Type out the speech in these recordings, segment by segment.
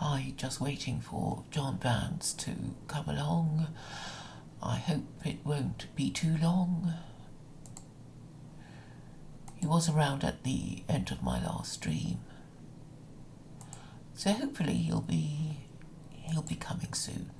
I'm just waiting for Jon Vance to come along. I hope it won't be too long. He was around at the end of my last stream, so hopefully he'll be coming soon.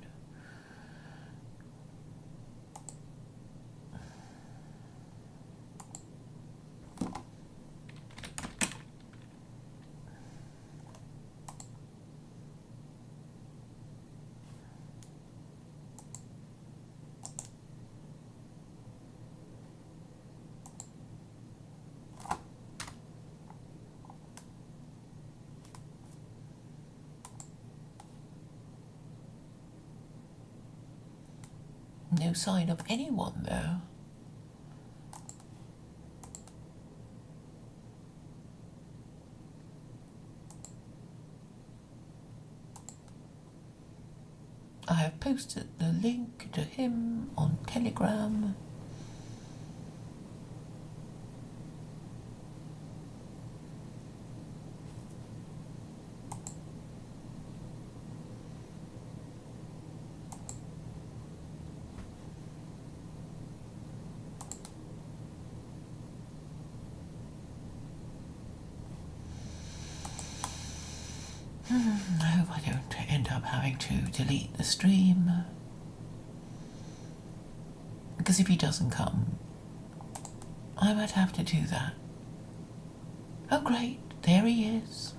No sign of anyone, though. I have posted the link to him on Telegram. I hope I don't end up having to delete the stream. Because if he doesn't come, I might have to do that. Oh great, there he is.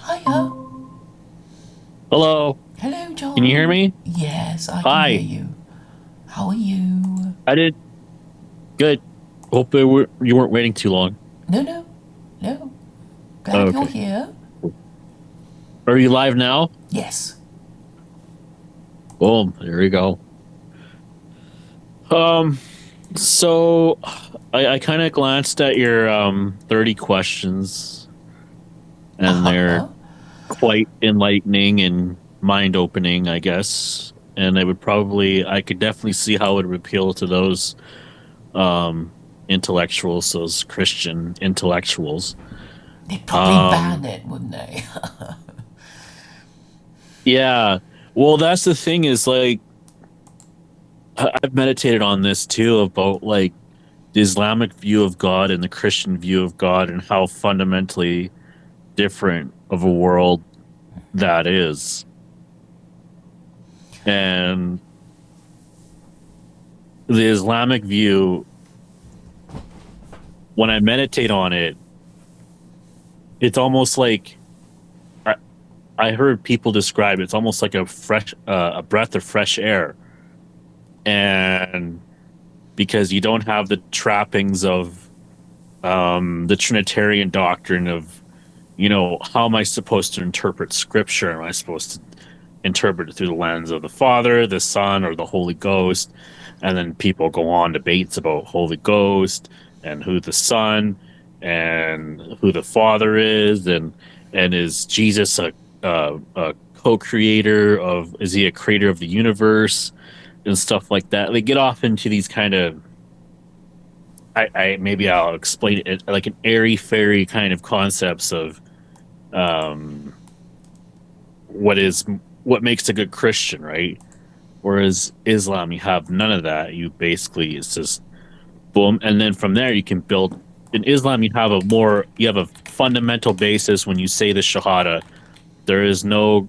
Hiya. Hello. Hello, John. Can you hear me? Yes, I can Hi. hear you. How are you? I did good. Hope you weren't waiting too long. No. Glad you're Okay. here. Are you live now? Yes. Boom. There you go. So I kind of glanced at your 30 questions, and they're Uh-huh. quite enlightening and mind opening, I guess. And I could definitely see how it would appeal to those intellectuals, those Christian intellectuals. They'd probably ban Um, it, wouldn't they? yeah. Well, that's the thing is like I've meditated on this too about like the Islamic view of God and the Christian view of God and how fundamentally different of a world that is. And the Islamic view, when I meditate on it, it's almost like I, I heard people describe it, it's almost like a breath of fresh air. And because you don't have the trappings of the Trinitarian doctrine of, how am I supposed to interpret Scripture? Am I supposed to interpret it through the lens of the Father, the Son, or the Holy Ghost? And then people go on debates about Holy Ghost and who the Son and who the Father is, and is Jesus a co-creator of? Is he a creator of the universe and stuff like that? They get off into these kind of I maybe I'll explain it like an airy fairy kind of concepts of um, what is what makes a good Christian, right? Whereas Islam, you have none of that. You basically it's just boom, and then from there you can build. In Islam, you have a fundamental basis when you say the Shahada. There is no,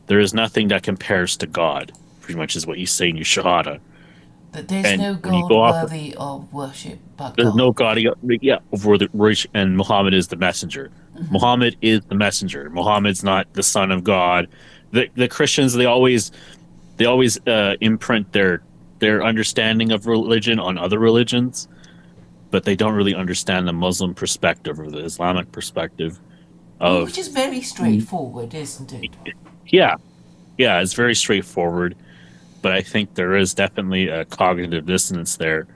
there is nothing that compares to God. Pretty much is what you say in your Shahada. That there's And no when you God go off, worthy of worship but there's no God. God. Yeah, over the rich, and Muhammad is the messenger. Muhammad is the messenger. Muhammad's not the son of God. The Christians they always imprint their understanding of religion on other religions, but they don't really understand the Muslim perspective or the Islamic perspective Which of is very straightforward, isn't it? yeah, yeah. It's very straightforward, but I think there is definitely a cognitive dissonance there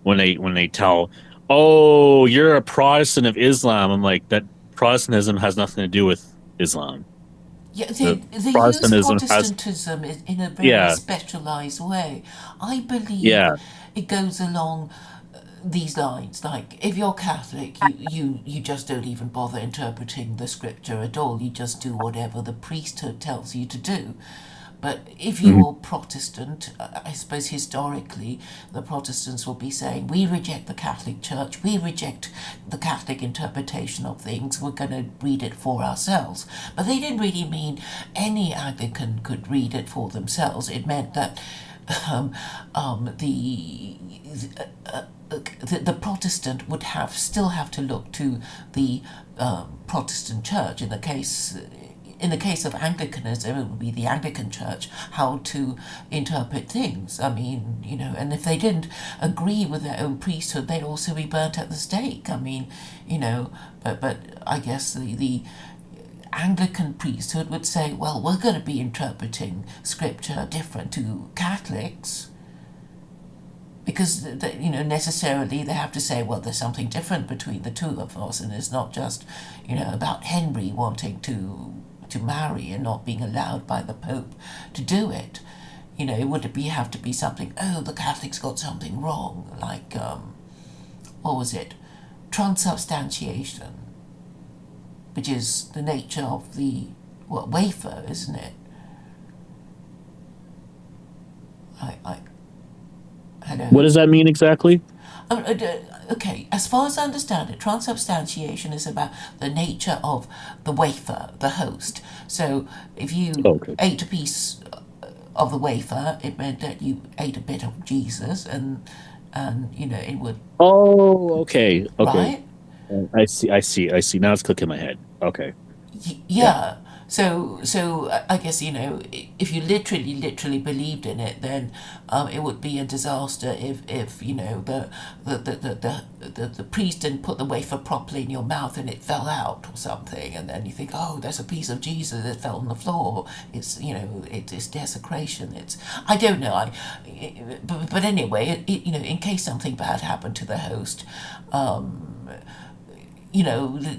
when they tell, "Oh, you're a Protestant of Islam." I'm like, that Protestantism has nothing to do with Islam. Yeah, The they use Protestantism has, Protestantism in a very yeah, specialized way. I believe yeah. it goes along these lines. Like, if you're Catholic, you just don't even bother interpreting the scripture at all. You just do whatever the priesthood tells you to do. But if Mhm. you're Protestant, I suppose historically the Protestants will be saying, we reject the Catholic Church, we reject the Catholic interpretation of things, we're going to read it for ourselves. But they didn't really mean any Anglican could read it for themselves. It meant that um, the Protestant would still have to look to the Protestant Church. In the case of Anglicanism, it would be the Anglican Church how to interpret things. I mean, and if they didn't agree with their own priesthood, they'd also be burnt at the stake. I mean, but I guess the Anglican priesthood would say, well, we're going to be interpreting scripture different to Catholics, because necessarily they have to say, well, there's something different between the two of us, and it's not just about Henry wanting to marry and not being allowed by the Pope to do it. It would have to be something, oh, the Catholics got something wrong, like what was it, transubstantiation, which is the nature of the wafer, isn't it? I What Hello. does that mean exactly? Okay, as far as I understand it, transubstantiation is about the nature of the wafer, the host. So if you Okay. ate a piece of the wafer, it meant that you ate a bit of Jesus, and it would, Oh, okay, okay. right? I see, I see, I see. Now it's clicking in my head. Okay, yeah. Yeah. So I guess if you literally believed in it, then it would be a disaster if the priest didn't put the wafer properly in your mouth and it fell out or something, and then you think, oh, there's a piece of Jesus that fell on the floor. It's it's desecration. It's, I don't know. But anyway, in case something bad happened to the host,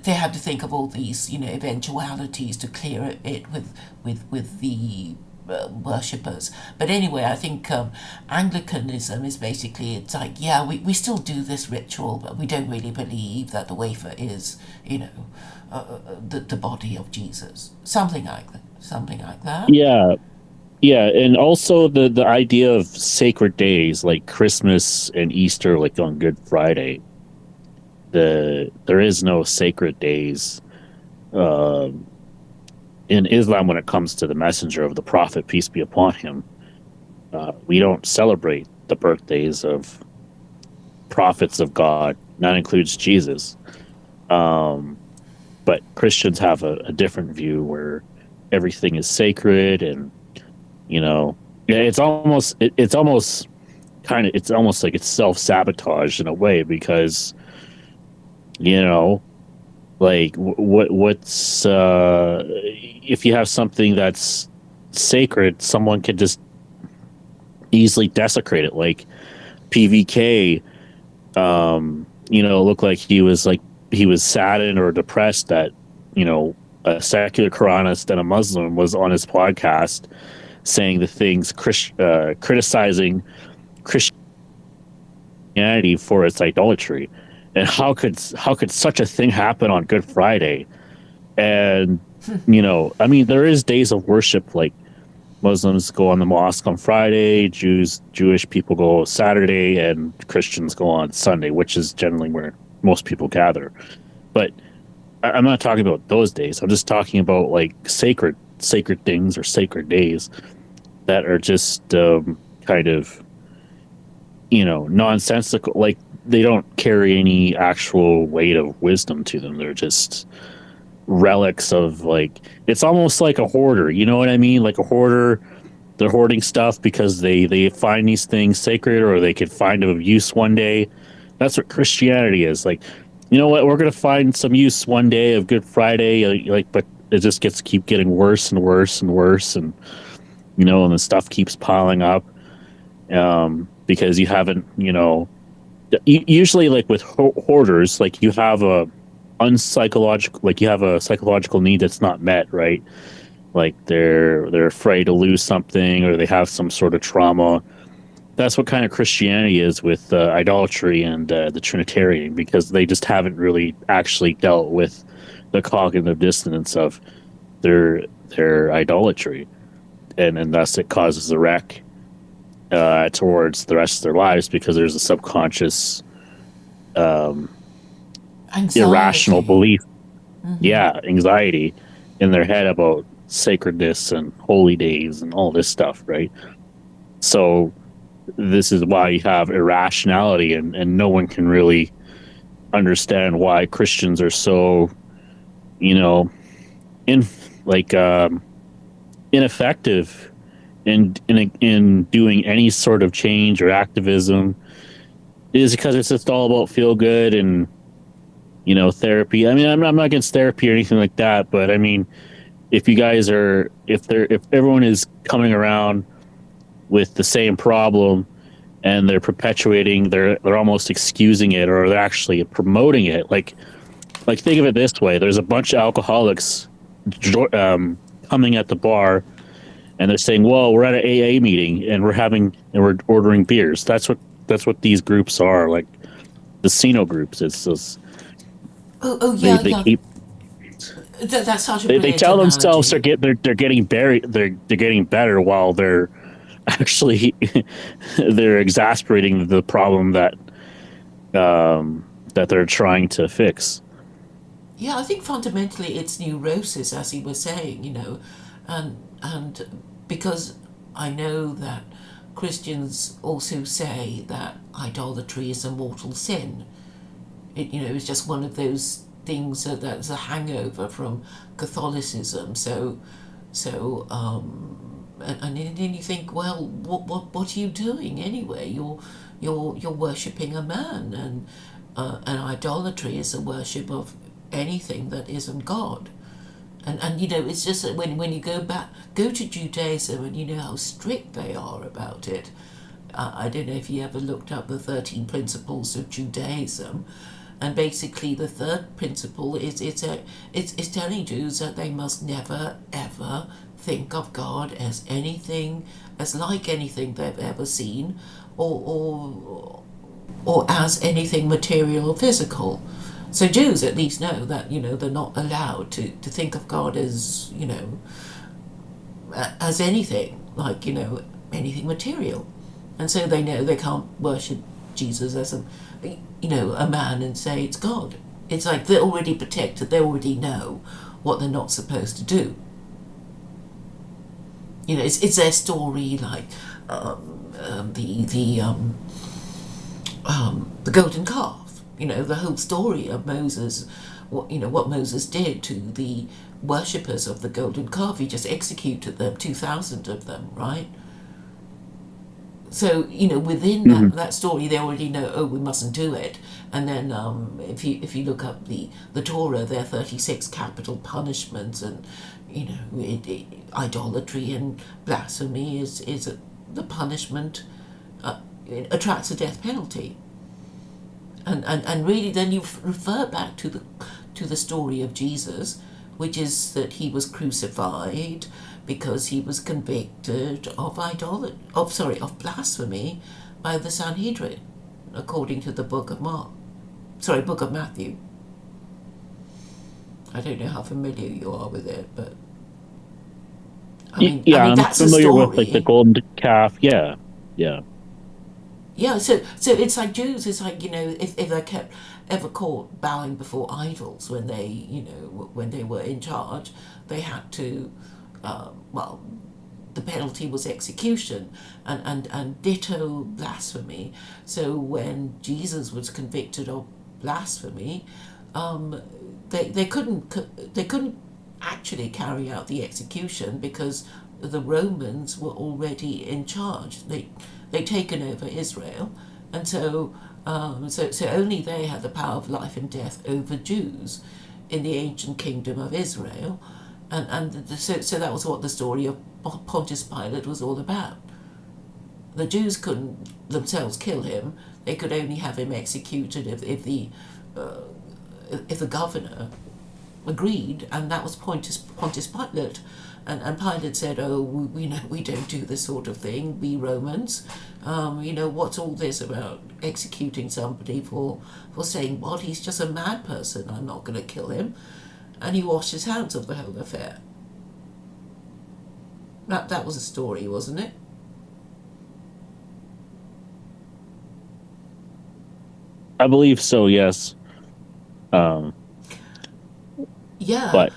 they had to think of all these, eventualities to clear it with the worshippers. But anyway, I think Anglicanism is basically, it's like, yeah, we still do this ritual, but we don't really believe that the wafer is, the body of Jesus. Something like that. Something like that. Yeah, yeah, and also the idea of sacred days like Christmas and Easter, like on Good Friday. There is no sacred days um, in Islam when it comes to the messenger of the prophet, peace be upon him. We don't celebrate the birthdays of prophets of God. That includes Jesus. Um, but Christians have a different view where everything is sacred, and you know, it's almost kind of, it's almost like it's self sabotage in a way, because you know, like what's if you have something that's sacred, someone could just easily desecrate it. Like PVK, looked like he was saddened or depressed that a secular Quranist and a Muslim was on his podcast saying the things criticizing Christianity for its idolatry. And how could such a thing happen on Good Friday? And I mean, there is days of worship, like Muslims go on the mosque on Friday, Jewish people go Saturday, and Christians go on Sunday, which is generally where most people gather. But I'm not talking about those days. I'm just talking about like sacred things or sacred days that are just kind of nonsensical. Like they don't carry any actual weight of wisdom to them. They're just relics of, like, it's almost like a hoarder. You know what I mean? Like a hoarder, they're hoarding stuff because they find these things sacred, or they could find them of use one day. That's what Christianity is. Like, you know what? We're gonna find some use one day of Good Friday, but it just keep getting worse and worse and worse, and and the stuff keeps piling up. Because you haven't, usually, like with hoarders, like you have a psychological need that's not met, right? like they're afraid to lose something or they have some sort of trauma. That's what kind of Christianity is with idolatry and the Trinitarian, because they just haven't really actually dealt with the cognitive dissonance of their idolatry, and thus it causes a wreck towards the rest of their lives because there's a subconscious irrational Anxiety. belief, yeah, anxiety in their head about sacredness and holy days and all this stuff, right? So this is why you have irrationality, and no one can really understand why Christians are so, you know, in like ineffective in doing any sort of change or activism. It is because it's just all about feel good and therapy. I mean, I'm not against therapy or anything like that, but I mean, if you guys are if everyone is coming around with the same problem and they're perpetuating, they're almost excusing it, or they're actually promoting it. Like think of it this way: there's a bunch of alcoholics coming at the bar, and they're saying, "Well, we're at an AA meeting and we're ordering beers." That's what these groups are, like the Casino groups. It's just Oh, they yeah, they yeah. keep That's such a they brilliant tell themselves analogy. they're getting buried, they're getting better, while they're actually they're exasperating the problem that they're trying to fix. Yeah, I think fundamentally it's neurosis, as you were saying, and because I know that Christians also say that idolatry is a mortal sin. It's just one of those things that's a hangover from Catholicism. And then you think, well, what are you doing anyway? You're worshipping a man, and idolatry is a worship of anything that isn't God. And it's just that when you go to Judaism, and you know how strict they are about it. I don't know if you ever looked up the 13 principles of Judaism, and basically the third principle is it's telling Jews that they must never ever think of God as anything, as like anything they've ever seen, or or as anything material or physical. So Jews at least know that they're not allowed to think of God as as anything like anything material, and so they know they can't worship Jesus as a man and say it's God. It's like they're already protected. They already know what they're not supposed to do. It's their story, like the golden calf. The whole story of Moses, what Moses did to the worshippers of the golden calf. He just executed them, 2,000 of them, right? So within Mm-hmm. that story, they already know. Oh, we mustn't do it. And then if you look up the Torah, there are 36 capital punishments, and idolatry and blasphemy is the punishment. It attracts a death penalty. And really, then you refer back to the story of Jesus, which is that he was crucified because he was convicted of blasphemy by the Sanhedrin, according to the book of book of Matthew. I don't know how familiar you are with it, but I Yeah, mean I'm that's a familiar with like the story. golden calf. Yeah, yeah. Yeah, so it's like Jews. It's like if they kept ever caught bowing before idols when they were in charge, they had to. Well, the penalty was execution, and ditto blasphemy. So when Jesus was convicted of blasphemy, um, they couldn't actually carry out the execution because the Romans were already in charge. They'd taken over Israel, and so only they had the power of life and death over Jews in the ancient kingdom of Israel, and so that was what the story of Pontius Pilate was all about. The Jews couldn't themselves kill him; they could only have him executed if the governor agreed, and that was Pontius Pilate. And Pilate said, "Oh, we know we don't do this sort of thing. We Romans, what's all this about executing somebody for saying what? He's just a mad person. I'm not going to kill him." And he washed his hands of the whole affair. That was a story, wasn't it? I believe so. Yes. Um, Yeah. but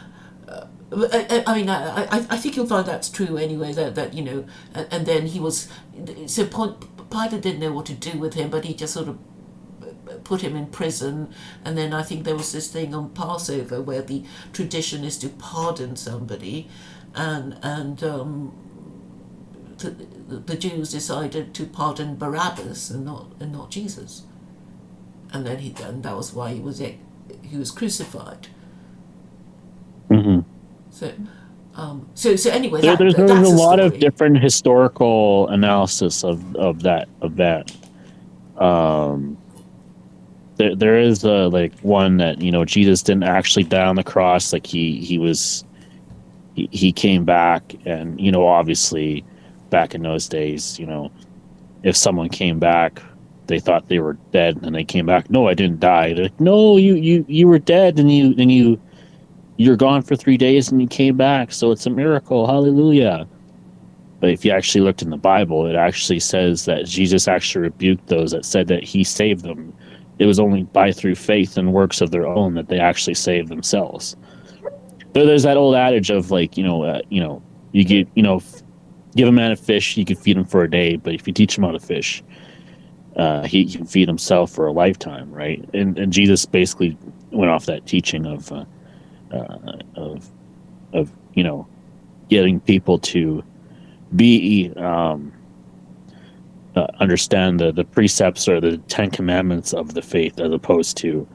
I mean, I think you'll find that's true anyway. That and then he was so Pilate didn't know what to do with him, but he just sort of put him in prison. And then I think there was this thing on Passover where the tradition is to pardon somebody, and the Jews decided to pardon Barabbas and not Jesus, and that was why he was crucified. mhm. So, so anyway, There's a that's a lot of story. different historical analysis of that. Um, there is like one that Jesus didn't actually die on the cross. Like he came back, and obviously back in those days, if someone came back, they thought they were dead, and they came back. No, I didn't die. They're like, no, you were dead, and you're gone for 3 days, and you came back. So it's a miracle. Hallelujah. But if you actually looked in the Bible, it actually says that Jesus actually rebuked those that said that he saved them. It was only by through faith and works of their own that they actually saved themselves. There's that old adage of like, you get, give a man a fish, you could feed him for a day, but if you teach him how to fish, he can feed himself for a lifetime, right? And Jesus basically went off that teaching of getting people to be understand the precepts or the 10 Commandments of the faith, as opposed to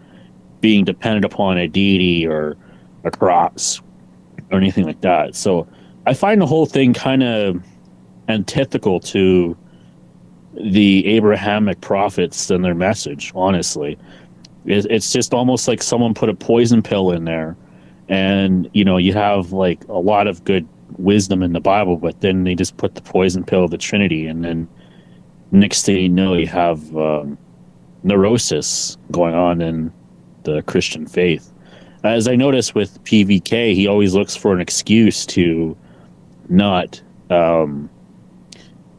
being dependent upon a deity or a cross or anything like that. So I find the whole thing kind of antithetical to the Abrahamic prophets and their message. Honestly, it's just almost like someone put a poison pill in there, and you have like a lot of good wisdom in the Bible, but then they just put the poison pill of the Trinity, and then next thing you know, you have neurosis going on in the Christian faith. As I noticed with PVK, he always looks for an excuse to not, um,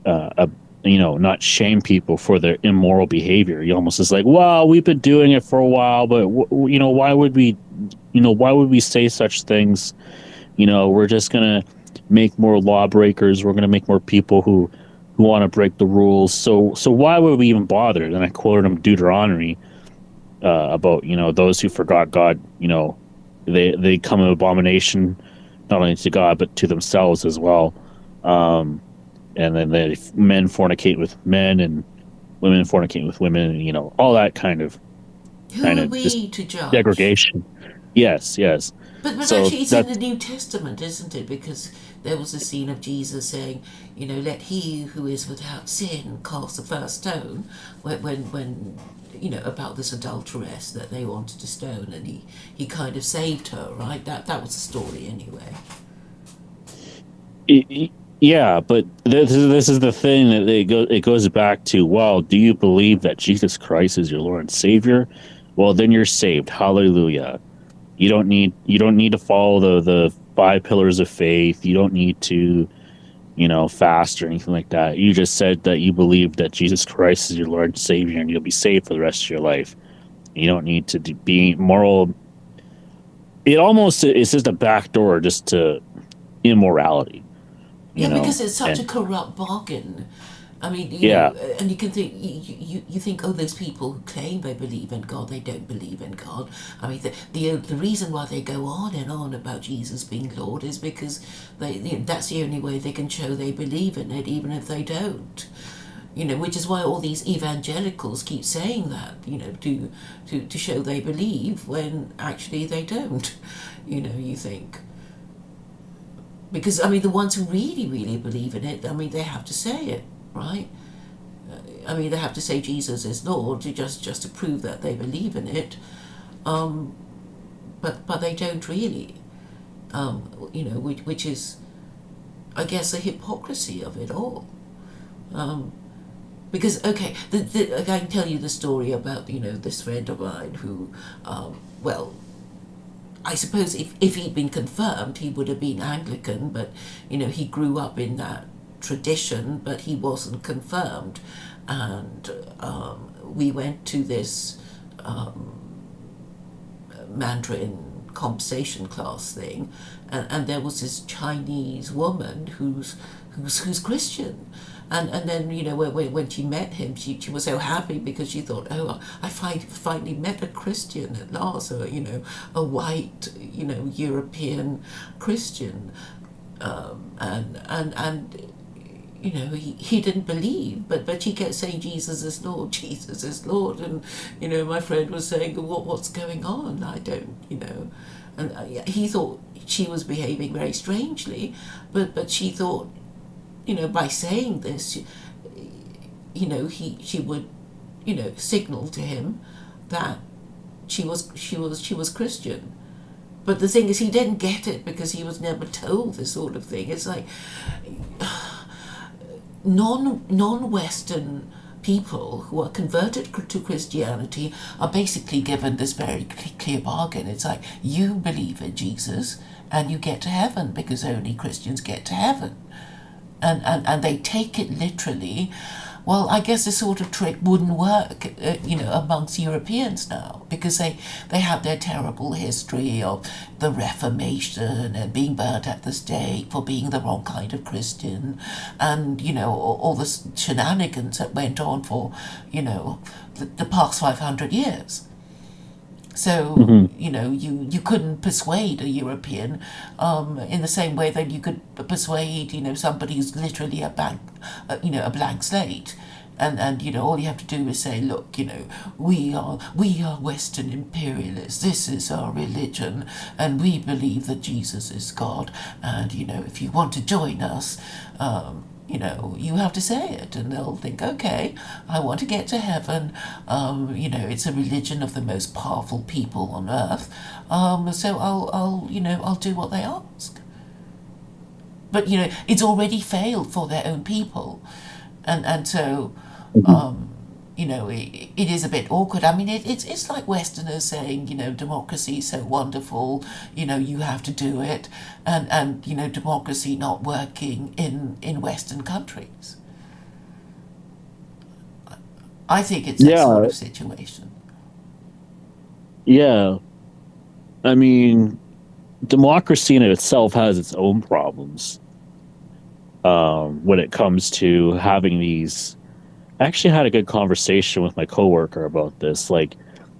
uh, not shame people for their immoral behavior. He almost is like, "Well, we've been doing it for a while, but why would we say such things? We're just gonna make more lawbreakers. We're gonna make more people who want to break the rules. So why would we even bother?" And I quoted him Deuteronomy about those who forgot God. They come an abomination not only to God but to themselves as well. Um, and then men fornicate with men and women fornicate with women, and all that Who are just we to judge? degradation. Yes, yes. But So actually, it's in the that's New Testament, isn't it? Because there was a scene of Jesus saying, "Let he who is without sin cast the first stone." When about this adulteress that they wanted to stone, and he kind of saved her, right? That was the story anyway. yeah, but this is the thing that it goes back to. Well, do you believe that Jesus Christ is your Lord and Savior? Well, then you're saved. Hallelujah. You don't need to follow the five pillars of faith. You don't need to fast or anything like that. You just said that you believe that Jesus Christ is your Lord and Savior, and you'll be saved for the rest of your life. You don't need to be moral. It almost is just a backdoor just to immorality, Yeah, because it's such a and corrupt bargain. I mean, yeah, and you can think you think, oh, those people who claim they believe in God, they don't believe in God. I mean, the reason why they go on and on about Jesus being Lord is because that's the only way they can show they believe in it, even if they don't. Which is why all these evangelicals keep saying that, to show they believe when actually they don't. You think. Because, I mean, the ones who really, really believe in it, I mean, they have to say it, right? I mean, they have to say Jesus is Lord just to prove that they believe in it. But they don't really, which is I guess, the hypocrisy of it all. Um, because okay, I can tell you the story about this friend of mine who, well, I suppose if he'd been confirmed, he would have been Anglican, but he grew up in that tradition, but he wasn't confirmed, and we went to this Mandarin conversation class thing, and there was this Chinese woman who's Christian. And then when she met him, she was so happy because she thought, oh, I finally met a Christian at last, or a white European Christian, and he didn't believe, but she kept saying Jesus is Lord, Jesus is Lord, and my friend was saying, what's going on? I don't, and he thought she was behaving very strangely, but she thought, by saying this, she would, signal to him that she was Christian. But the thing is, he didn't get it because he was never told this sort of thing. It's like non-Western people who are converted to Christianity are basically given this very clear bargain. It's like, you believe in Jesus and you get to heaven because only Christians get to heaven. And they take it literally. Well, I guess this sort of trick wouldn't work, amongst Europeans now, because they have their terrible history of the Reformation and being burnt at the stake for being the wrong kind of Christian, and all the shenanigans that went on for the past 500 years. So Hmm. you couldn't persuade a European in the same way that you could persuade somebody who's literally a blank slate, and all you have to do is say, look, we are Western imperialists. This is our religion, and we believe that Jesus is God. And if you want to join us, you have to say it, and they'll think, okay, I want to get to heaven. It's a religion of the most powerful people on earth. So I'll do what they ask. But it's already failed for their own people, and so Hmm. it is a bit awkward. I mean, it's like Westerners saying, democracy is so wonderful, you have to do it, and democracy not working in Western countries. I think it's that sort Yeah, of situation. yeah. I mean, democracy in itself has its own problems when it comes to having these. I actually had a good conversation with my coworker about this. Like,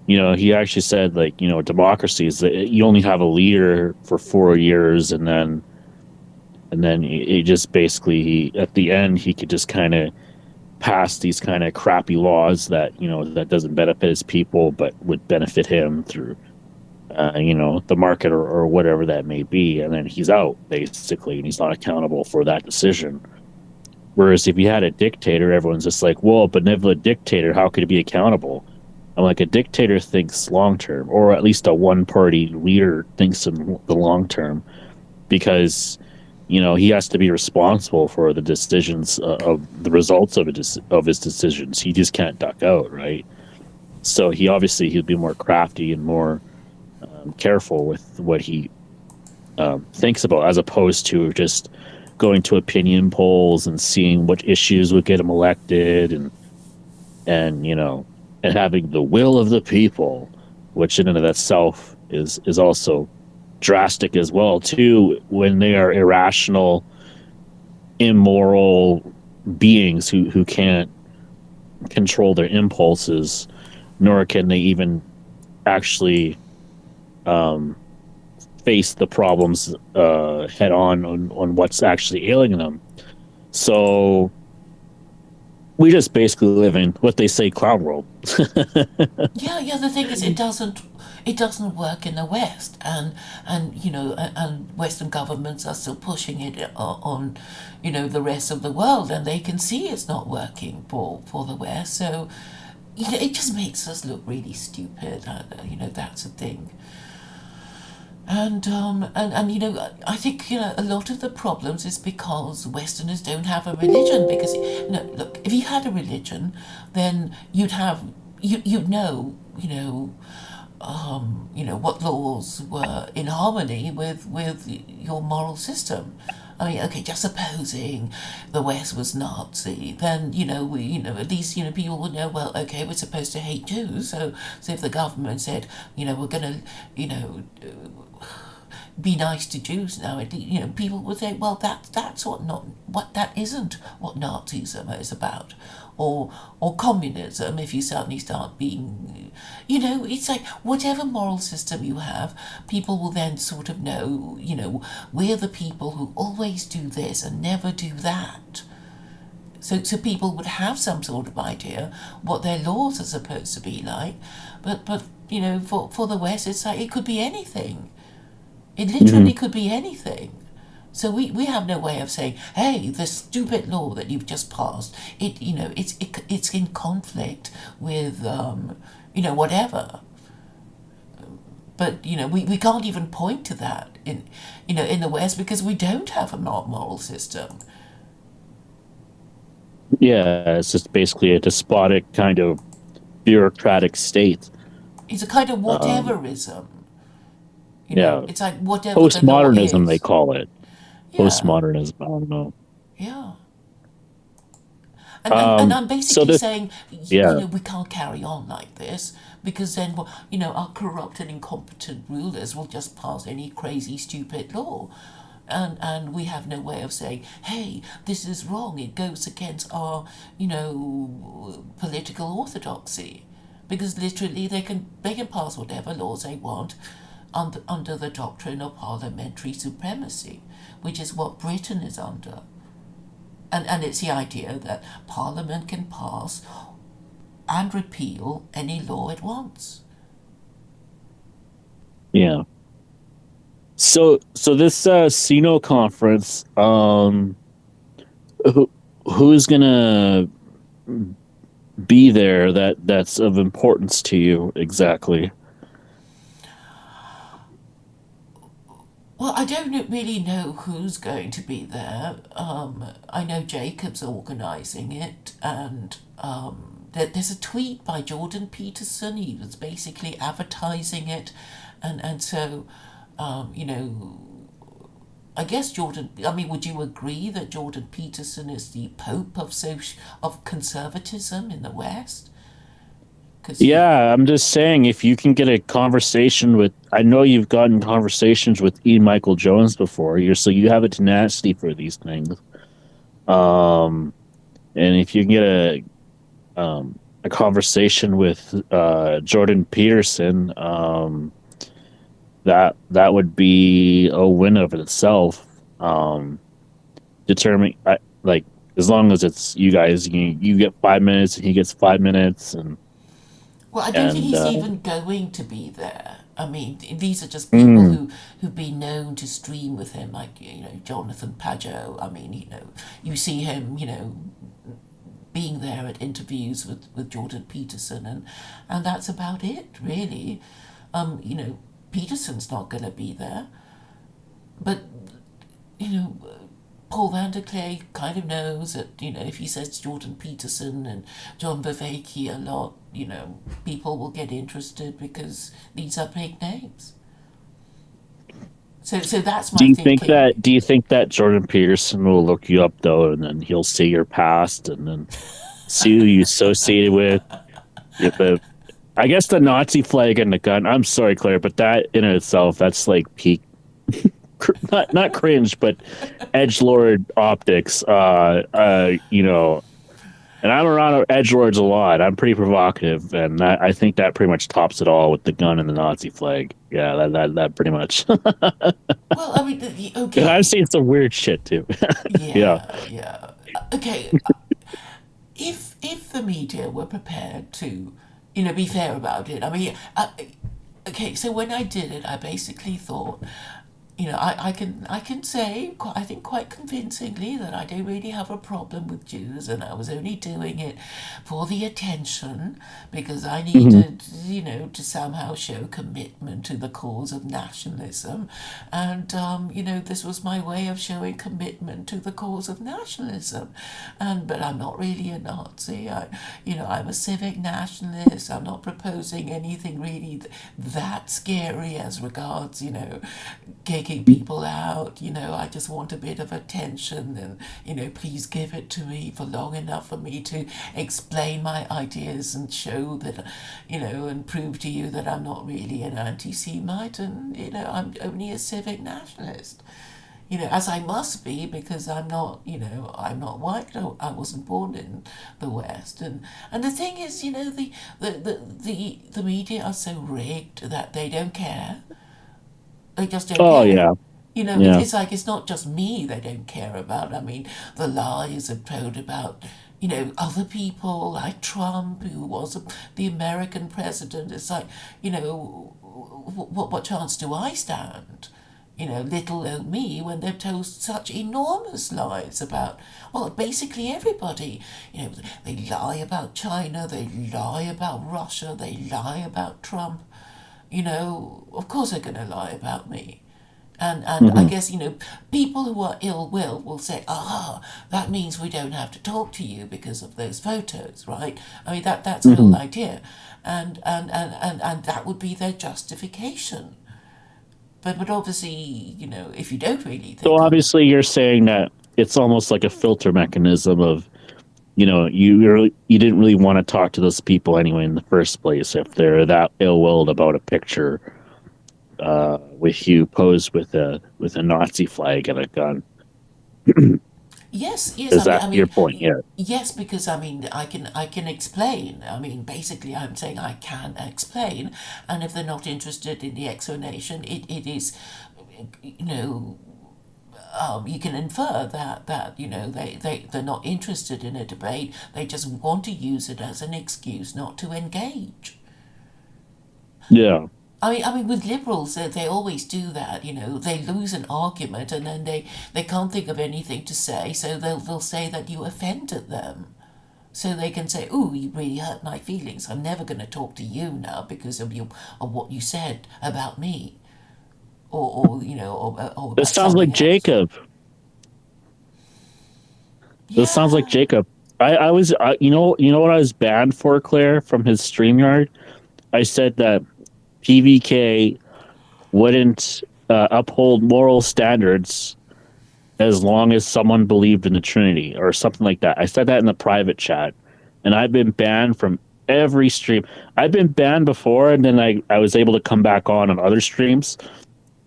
he actually said, like, democracy is that you only have a leader for 4 years, and then it just basically at the end he could just kind of pass these kind of crappy laws that that doesn't benefit his people but would benefit him through the market or whatever that may be, and then he's out basically, and he's not accountable for that decision. Whereas if you had a dictator, everyone's just like, well, a benevolent dictator, how could he be accountable? I'm like, a dictator thinks long term, or at least a one party leader thinks in the long term, because he has to be responsible for the decisions of the results of his decisions. He just can't duck out, right? So he'd be more crafty and more careful with what he thinks about, as opposed to just going to opinion polls and seeing what issues would get him elected, and and having the will of the people, which in and of itself is also drastic as well too, when they are irrational, immoral beings who can't control their impulses, nor can they even actually um, face the problems head on what's actually ailing them. So we just basically live in what they say cloud world. Yeah. The thing is, it doesn't work in the West, and Western governments are still pushing it on, the rest of the world, and they can see it's not working for the West. So, it just makes us look really stupid. That's the thing. And I think a lot of the problems is because Westerners don't have a religion. Because look, if you had a religion, then you'd know what laws were in harmony with your moral system. I mean, okay, just supposing the West was Nazi, then at least people would know. Well, okay, we're supposed to hate Jews, so if the government said we're gonna be nice to Jews now, people would say, well, that's what that isn't what Nazism is about, or communism. If you suddenly start being, it's like whatever moral system you have, people will then sort of know, we're the people who always do this and never do that. So people would have some sort of idea what their laws are supposed to be like, but for the West, it's like it could be anything. It literally Mhm. could be anything. So we have no way of saying, hey, the stupid law that you've just passed, it's in conflict with whatever. But we can't even point to that in the West because we don't have a moral system. Yeah, it's just basically a despotic kind of bureaucratic state. It's a kind of Um, whateverism. yeah, It's like whatever the law postmodernism they is. call it. Yeah, Postmodernism. I don't know. yeah. And I'm So basically this, saying, yeah, we can't carry on like this because then, well, our corrupt and incompetent rulers will just pass any crazy, stupid law. And we have no way of saying, hey, this is wrong. It goes against our, political orthodoxy. Because literally they can pass whatever laws they want under the doctrine of parliamentary supremacy, which is what Britain is under. And it's the idea that Parliament can pass and repeal any law it wants. yeah. So this Sino conference, who who's gonna be there that's of importance to you exactly? Well, I don't really know who's going to be there. I know Jacob's organising it, and there's a tweet by Jordan Peterson. He was basically advertising it, and so, you know, I guess Jordan. I mean, would you agree that Jordan Peterson is the pope of conservatism in the West? Because he, Yeah, I'm just saying if you can get a conversation with, I know you've gotten conversations with E. Michael Jones before. You have a tenacity for these things. Um, and if you can get a conversation with Jordan Peterson, that would be a win of itself. Determining, like, as long as it's you guys, you get 5 minutes and he gets 5 minutes, well, I don't think and he's even going to be there. I mean, these are just people mm, who've been known to stream with him, like Jonathan Pageau. I mean, you see him, being there at interviews with Jordan Peterson, and that's about it, really. Peterson's not going to be there, but you know, Paul Vanderklay kind of knows that if he says Jordan Peterson and John Bavacki a lot, people will get interested because these are big names. So that's my thinking. do you think that Jordan Peterson will look you up though, and then he'll see your past, and then see who you associated with? Yeah, but I guess the Nazi flag and the gun. I'm sorry, Claire, but that in itself, that's like peak, not cringe, but edge lord optics. And I'm around edge lords a lot. I'm pretty provocative, and I think that pretty much tops it all with the gun and the Nazi flag. Yeah, that pretty much. Well, I mean, And I've okay, seen some weird shit too. Yeah. yeah, yeah, okay. If the media were prepared to, be fair about it, I mean, okay. So when I did it, I basically thought I can say, I think quite convincingly, that I don't really have a problem with Jews, and I was only doing it for the attention because I Hmm. needed, to somehow show commitment to the cause of nationalism, and this was my way of showing commitment to the cause of nationalism, and but I'm not really a Nazi. I'm a civic nationalist. I'm not proposing anything really that scary as regards, kicking people out. I just want a bit of attention, and, please give it to me for long enough for me to explain my ideas and show that, and prove to you that I'm not really an anti Semite, and, I'm only a civic nationalist. As I must be, because I'm not white. I wasn't born in the West, and the thing is, the media are so rigged that they don't care. They just don't Oh care. yeah, It's, yeah. it's like it's not just me they don't care about. I mean, the lies are told about, other people like Trump, who was the American president. It's like, what chance do I stand? Little old me, when they've told such enormous lies about, well, basically everybody. They lie about China, they lie about Russia, they lie about Trump. Of course they're going to lie about me. And I Hmm. guess, people who are ill will say, ah, that means we don't have to talk to you because of those photos, right? I mean, that's the whole Hmm. idea. And that would be their justification. But obviously, if you don't really So think I'm. obviously, you're saying that it's almost like a filter mechanism of, you didn't really want to talk to those people anyway in the first place if they're that ill willed about a picture with you posed with a Nazi flag and a gun. Yes, yes. Is that your point? Yeah. Yes, because I can explain. I mean, basically, I'm saying I can explain, and if they're not interested in the explanation, it is, you know, you can infer that they're not interested in a debate. They just want to use it as an excuse not to engage. Yeah. I mean, with liberals, they always do that. They lose an argument, and then they can't think of anything to say, so they'll say that you offended them. So they can say, "Ooh, you really hurt my feelings. I'm never going to talk to you now because of what you said about me, or This about sounds like something else." Jacob. This sounds like Yeah. Jacob. You know what I was banned for, Claire, from his StreamYard? I said that PVK wouldn't uphold moral standards as long as someone believed in the Trinity or something like that. I said that in the private chat, and I've been banned from every stream. I've been banned before, and then I was able to come back on other streams,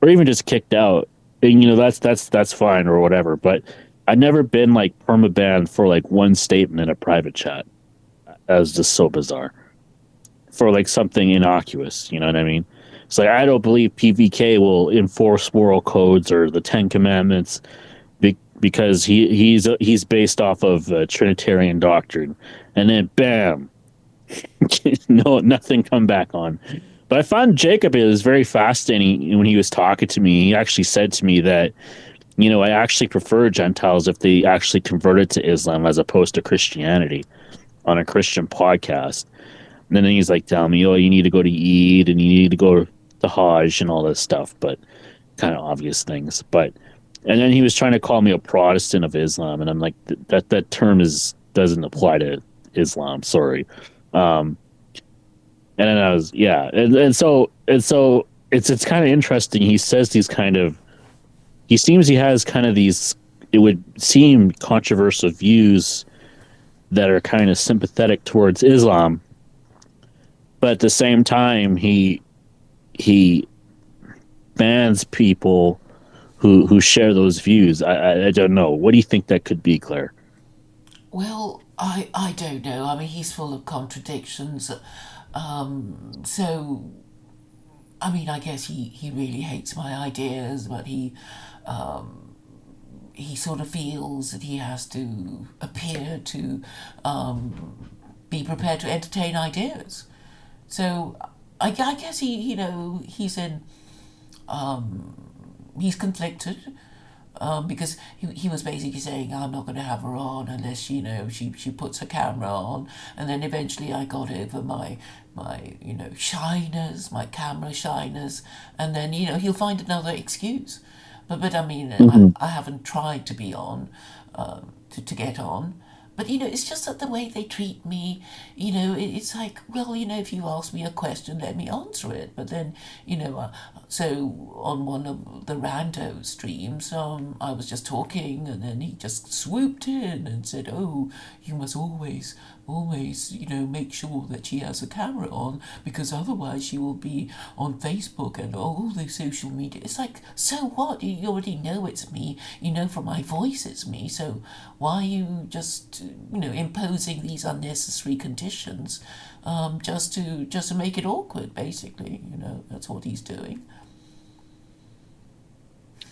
or even just kicked out. And that's fine or whatever. But I've never been like perma banned for like one statement in a private chat. That was just so bizarre for like something innocuous. You know what I mean? It's like I don't believe PVK will enforce moral codes or the Ten Commandments because he's based off of Trinitarian doctrine, and then bam, no, nothing come back on. But I found Jacob is very fascinating when he was talking to me. He actually said to me that I actually prefer Gentiles if they actually converted to Islam as opposed to Christianity on a Christian podcast. And then he's like telling me, oh, you need to go to Eid and you need to go to Hajj and all this stuff, but kind of obvious things. But and then he was trying to call me a Protestant of Islam, and I'm like, that term doesn't apply to Islam. Sorry. Um, and then I was and so it's kind of interesting. He says these kind of he seems he has kind of these it would seem controversial views that are kind of sympathetic towards Islam, but at the same time he bans people who share those views. I don't know. What do you think that could be, Claire? Well, I don't know. I mean, he's full of contradictions. So I mean, I guess he really hates my ideas, but he sort of feels that he has to appear to be prepared to entertain ideas. So I guess he's in he's conflicted. Because he was basically saying, I'm not going to have her on unless, she puts her camera on. And then eventually I got over my shyness, my camera shyness. And then, he'll find another excuse. But I mean, Mhm. I haven't tried to be on, to get on. But it's just that the way they treat me, it's like, well, if you ask me a question, let me answer it. But then, so on one of the rando streams, I was just talking, and then he just swooped in and said, "Oh, you must always, make sure that she has a camera on, because otherwise she will be on Facebook and all the social media." It's like, so what? You already know it's me. You know from my voice it's me. So why are you just, imposing these unnecessary conditions, just to make it awkward? Basically, that's what he's doing.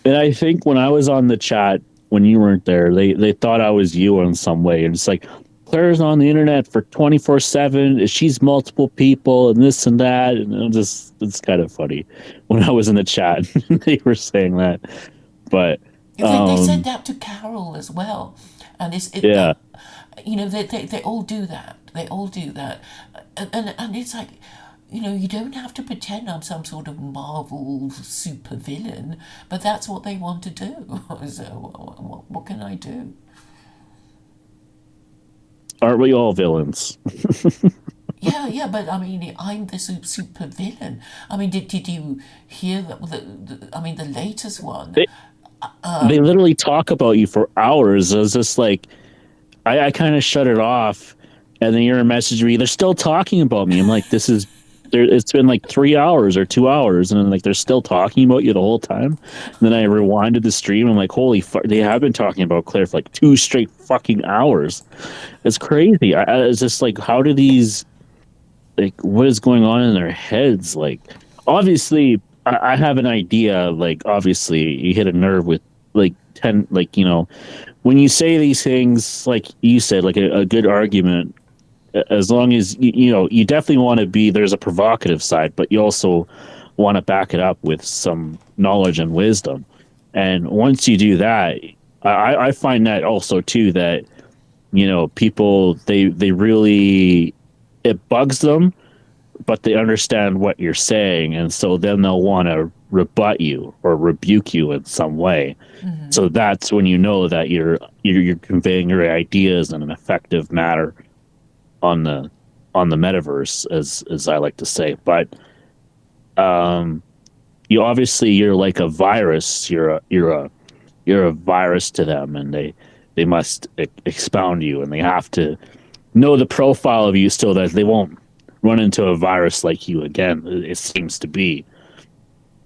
And I think when I was on the chat when you weren't there, they thought I was you in some way. And it's like, Claire's on the internet for 24/7. She's multiple people and this and that. And it's kind of funny when I was in the chat. They were saying that. But They said that to Carol as well, and yeah, they all do that. They all do that, and it's like, you don't have to pretend I'm some sort of Marvel super villain, but that's what they want to do. So what can I do? aren't we all villains? Yeah, yeah, but I mean, I'm the super villain. I mean, did you hear that? I mean, the latest one. They they literally talk about you for hours. I was just like, I kind of shut it off, and then you're messaging me. They're still talking about me. I'm like, this is there. It's been like 3 hours or 2 hours, and then like they're still talking about you the whole time. And then I rewinded the stream. I'm like, holy fuck! They have been talking about Claire for like 2 straight fucking hours. It's crazy. It's just like, how do these like what is going on in their heads? Like, obviously, I have an idea. Like, obviously, you hit a nerve with like 10, like when you say these things, like you said, like a good argument, as long as you definitely want to be, there's a provocative side, but you also want to back it up with some knowledge and wisdom. And once you do that, I find that also too that people they really, it bugs them, but they understand what you're saying, and so then they'll want to rebut you or rebuke you in some way. So that's when you know that you're conveying your ideas in an effective manner on the metaverse, as I like to say. But you obviously, you're like a virus. You're a virus to them, and they must expound you, and they have to know the profile of you so that they won't run into a virus like you again. It seems to be.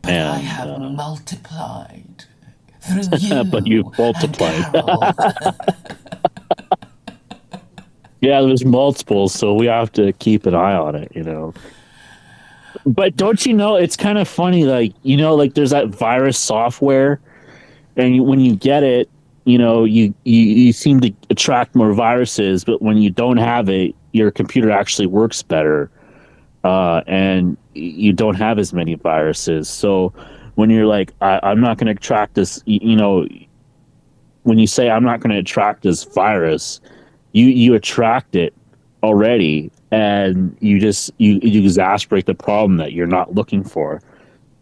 But I And have multiplied through but you've you and multiplied. Carol. Yeah, there's multiples, so we have to keep an eye on it, But don't you know, it's kind of funny, like, like there's that virus software, and when you get it, you seem to attract more viruses, but when you don't have it, your computer actually works better, and you don't have as many viruses. So when you're like, I'm not going to attract this, when you say I'm not going to attract this virus, you attract it already, and you exacerbate the problem that you're not looking for.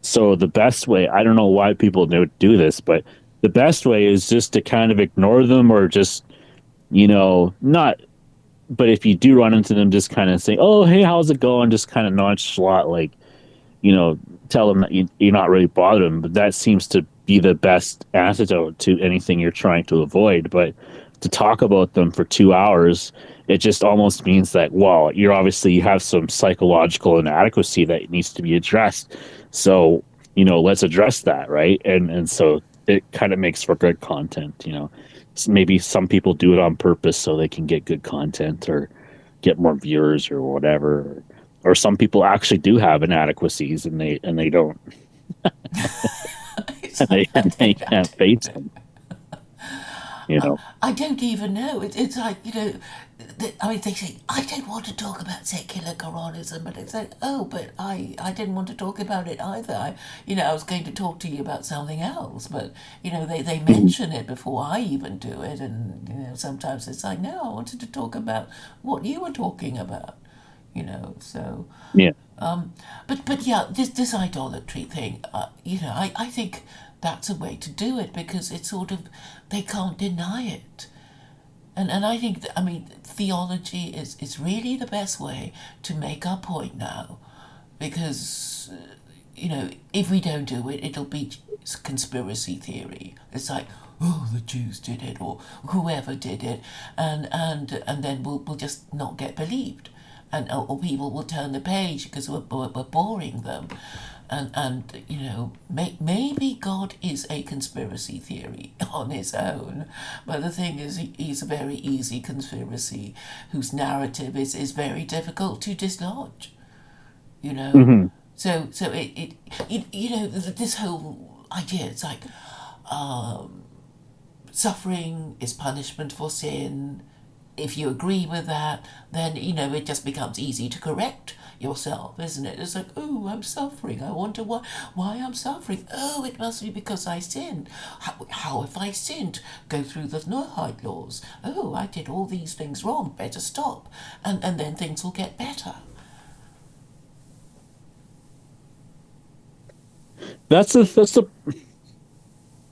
So the best way, I don't know why people don't do this, but the best way is just to kind of ignore them, or just not. But if you do run into them, just kind of say, "Oh, hey, how's it going?" Just kind of nonchalant, like, you know, tell them that you're not really bothering them. But that seems to be the best antidote to anything you're trying to avoid. But to talk about them for 2 hours, it just almost means that, well, you have some psychological inadequacy that needs to be addressed. So, let's address that, right? And so it kind of makes for good content. Maybe some people do it on purpose so they can get good content or get more viewers or whatever. Or some people actually do have inadequacies, and they don't It's they not that they they can't face them. You know. I don't even know. It's like, I mean, they say, I don't want to talk about secular Quranism, but it's like, oh, but I didn't want to talk about it either. I was going to talk to you about something else, but, they Mhm. mention it before I even do it, and, sometimes it's like, no, I wanted to talk about what you were talking about, so. Yeah. But yeah, this idolatry thing, I think that's a way to do it because it's sort of they can't deny it, and I think I mean theology is really the best way to make our point now, because if we don't do it, it'll be conspiracy theory. It's like, oh, the Jews did it or whoever did it, and then we'll just not get believed, and or people will turn the page because we're boring them, and maybe God is a conspiracy theory on his own, but the thing is he's a very easy conspiracy whose narrative is very difficult to dislodge, you know. Hmm. So this whole idea, it's like suffering is punishment for sin. If you agree with that, then it just becomes easy to correct yourself, isn't it? It's like, oh, I'm suffering. I wonder why I'm suffering. Oh, it must be because I sinned. How have I sinned? Go through the Noahide laws. Oh, I did all these things wrong. Better stop, and then things will get better. That's the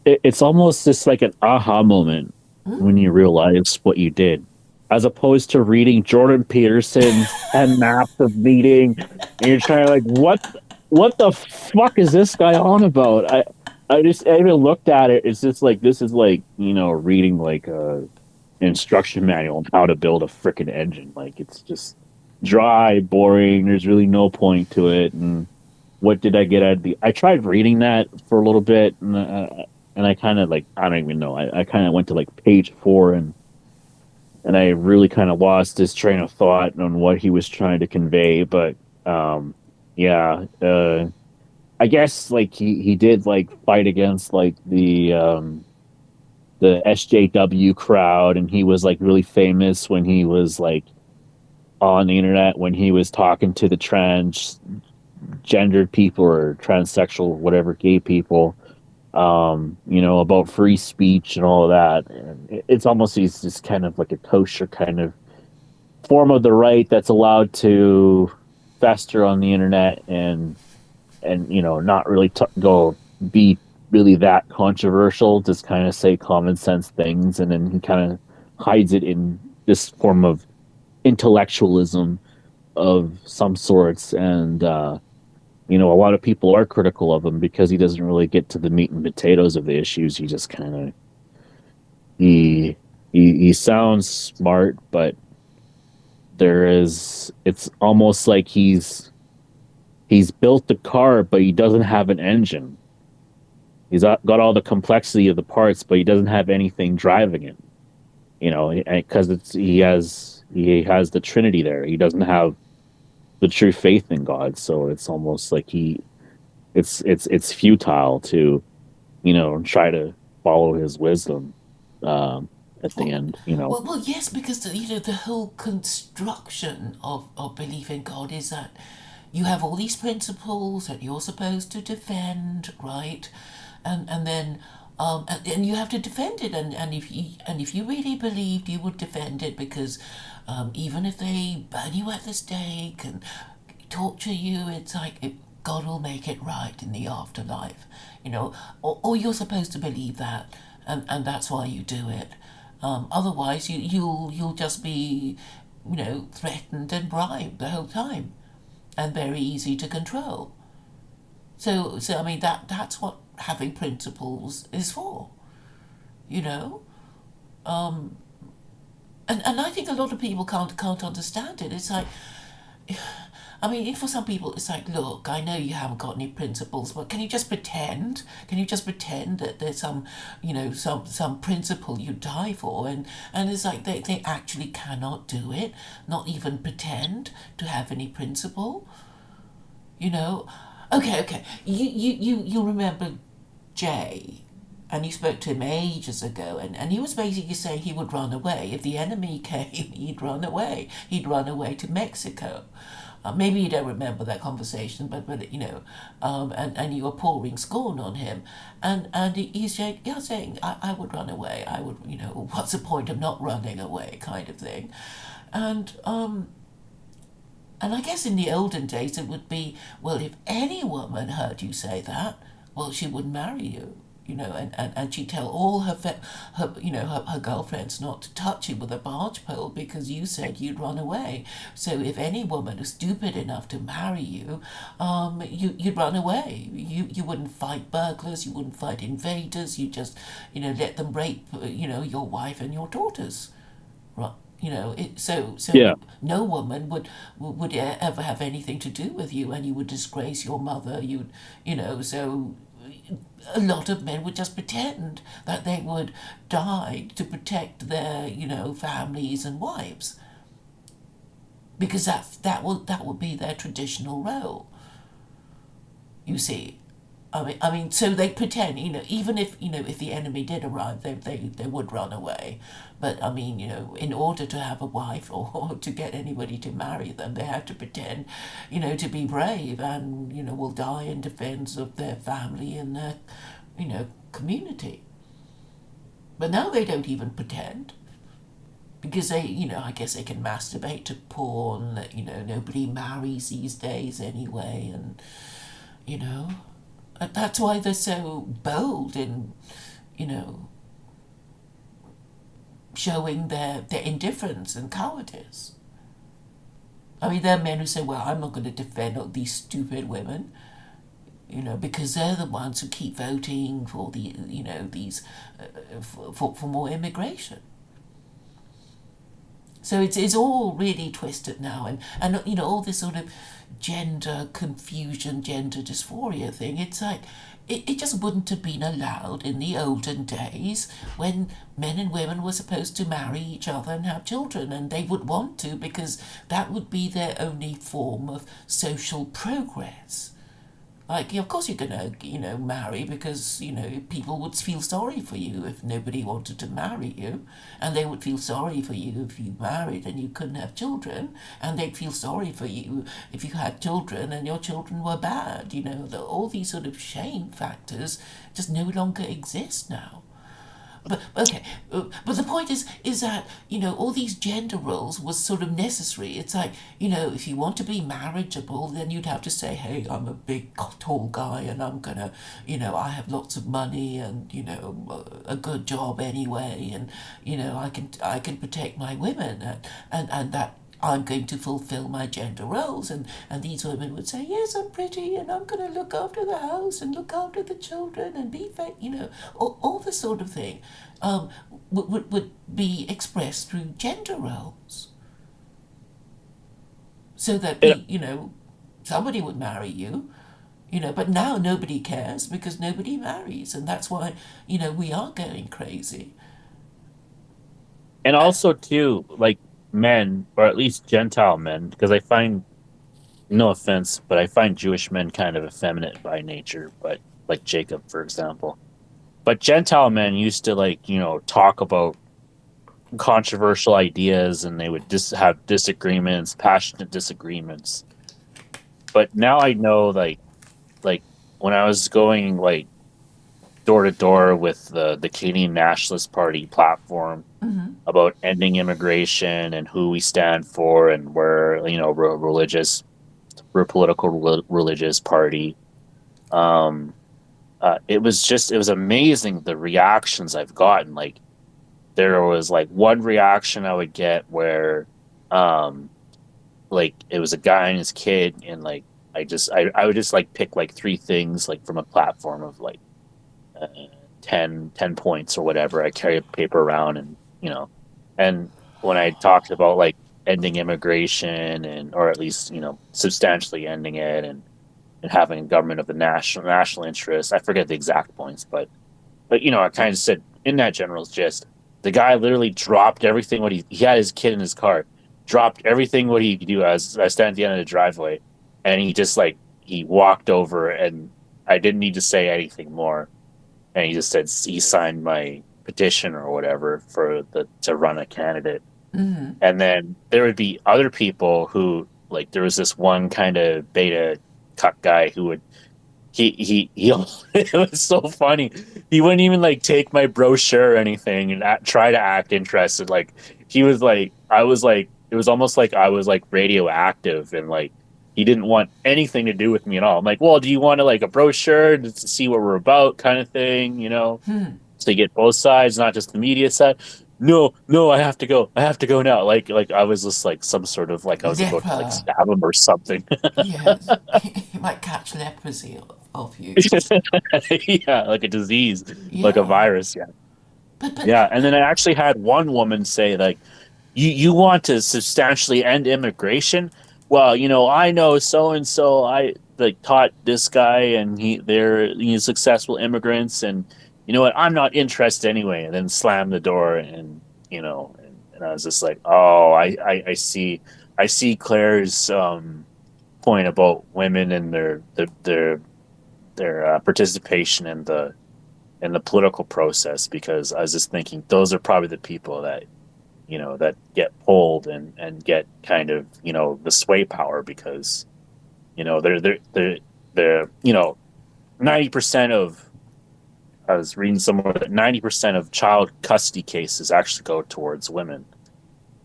it's almost just like an aha moment when you realize what you did, as opposed to reading Jordan Peterson's 10 maps of meaning, and you're trying to like, what the fuck is this guy on about? I even looked at it. It's just like this is like reading like a instruction manual on how to build a freaking engine. Like it's just dry, boring. There's really no point to it, and what did I get out of the? I tried reading that for a little bit, and I kind of like I don't even know. I kind of went to like page 4, and I really kind of lost his train of thought on what he was trying to convey. But um, yeah, I guess like he did like fight against like the SJW crowd, and he was like really famous when he was like on the internet when he was talking to the transgendered people or transsexual, whatever, gay people, about free speech and all of that. And it's almost he's just kind of like a kosher kind of form of the right that's allowed to fester on the internet and not really go be really that controversial, just kind of say common sense things, and then he kind of hides it in this form of intellectualism of some sorts. And a lot of people are critical of him because he doesn't really get to the meat and potatoes of the issues. He just kind of he he sounds smart, but it's almost like he's built the car, but he doesn't have an engine. He's got all the complexity of the parts, but he doesn't have anything driving it. Because he has the Trinity there. He doesn't have the true faith in God, so it's almost like it's futile to try to follow his wisdom at the Well, end. well, yes, because the whole construction of belief in God is that you have all these principles that you're supposed to defend, right? And then and you have to defend it, and if you really believed, you would defend it because even if they burn you at the stake and torture you, it's like God will make it right in the afterlife, or you're supposed to believe that, and that's why you do it. Otherwise, you'll just be, threatened and bribed the whole time, and very easy to control. So I mean that's what having principles is for, you know. And I think a lot of people can't understand it. It's like, I mean, for some people, it's like, look, I know you haven't got any principles, but can you just pretend? Can you just pretend that there's some principle you die for? And it's like they actually cannot do it, not even pretend to have any principle, you know. Okay. You remember Jay? and you spoke to him ages ago, and he was basically saying he would run away. If the enemy came, he'd run away. He'd run away to Mexico. Maybe you don't remember that conversation, but and you were pouring scorn on him, and he's saying, yeah, saying I would run away. I would, what's the point of not running away, kind of thing, and and I guess in the olden days it would be, well, if any woman heard you say that, well, she would marry you, and she'd tell all her girlfriends not to touch you with a barge pole because you said you'd run away. So if any woman is stupid enough to marry you, you'd run away. You wouldn't fight burglars, you wouldn't fight invaders, you just, let them rape, your wife and your daughters. Right. So Yeah. no woman would ever have anything to do with you, and you would disgrace your mother. So a lot of men would just pretend that they would die to protect their, families and wives, because that would be their traditional role. You see, I mean, so they pretend, even if the enemy did arrive, they would run away. But I mean, in order to have a wife or to get anybody to marry them, they have to pretend, to be brave and, will die in defense of their family and their, community. But now they don't even pretend because they, I guess they can masturbate to porn. Nobody marries these days anyway, and you know, that's why they're so bold in, you know, showing their indifference and cowardice. I mean, there are men who say, well, I'm not going to defend all these stupid women, because they're the ones who keep voting for for more immigration. So it's all really twisted now, and all this sort of gender confusion, gender dysphoria thing. It's like it just wouldn't have been allowed in the olden days when men and women were supposed to marry each other and have children, and they would want to because that would be their only form of social progress. Like, of course you're gonna, marry because, people would feel sorry for you if nobody wanted to marry you. And they would feel sorry for you if you married and you couldn't have children. And they'd feel sorry for you if you had children and your children were bad. All these sort of shame factors just no longer exist now. But okay, but the point is that all these gender roles was sort of necessary. It's like if you want to be marriageable, then you'd have to say, hey, I'm a big tall guy, and I'm gonna I have lots of money and a good job anyway, and I can protect my women, and that I'm going to fulfill my gender roles. And these women would say, yes, I'm pretty and I'm going to look after the house and look after the children and be fat, all this sort of thing would be expressed through gender roles. So that, It, somebody would marry you, but now nobody cares because nobody marries. And that's why, we are going crazy. and Uh, also too, like men, or at least Gentile men, because I find, no offense, but I find Jewish men kind of effeminate by nature, but like Jacob, for example. But Gentile men used to like, talk about controversial ideas and they would just have disagreements, passionate disagreements. But now I know like when I was going like door to door with the Canadian Nationalist Party platform about ending immigration and who we stand for and we're religious, we're a political religious party. Um, it was amazing the reactions I've gotten. Like there was like one reaction I would get where um like it was a guy and his kid, and like I would just like pick like three things like from a platform of like uh, 10 points or whatever. I carry a paper around, and and when I talked about like ending immigration, and or at least substantially ending it, and having a government of the national interest, I forget the exact points, but I kind of said in that general gist, the guy literally dropped everything. What he had his kid in his car, dropped everything what he could do. I stand at the end of the driveway, and he just like he walked over, and I didn't need to say anything more. and he just said he signed my petition or whatever for the to run a candidate. And then there would be other people who, like, there was this one kind of beta cuck guy who would he it was so funny. He wouldn't even like take my brochure or anything and try to act interested. Like he was like I was like it was almost like I was like radioactive, and like he didn't want anything to do with me at all. I'm like, well, do you want to like a brochure to see what we're about, kind of thing, you know? So you get both sides, not just the media side. No, no, I have to go. I have to go now. Like I was just like some sort of like I was about to like Leper. stab him or something. Yes. He might catch leprosy off you. Yeah, like a disease, like a Yeah. virus. Yeah, But yeah. And then I actually had one woman say like, you want to substantially end immigration? Well, I know so and so. I like taught this guy, and he's successful immigrants, and you know what? I'm not interested anyway. And then slam the door, and and I was just like, oh, I see Claire's point about women and their participation in the political process, because I was just thinking those are probably the people that that get pulled and get kind of the sway power, because they're 90% of I was reading somewhere that 90% of child custody cases actually go towards women,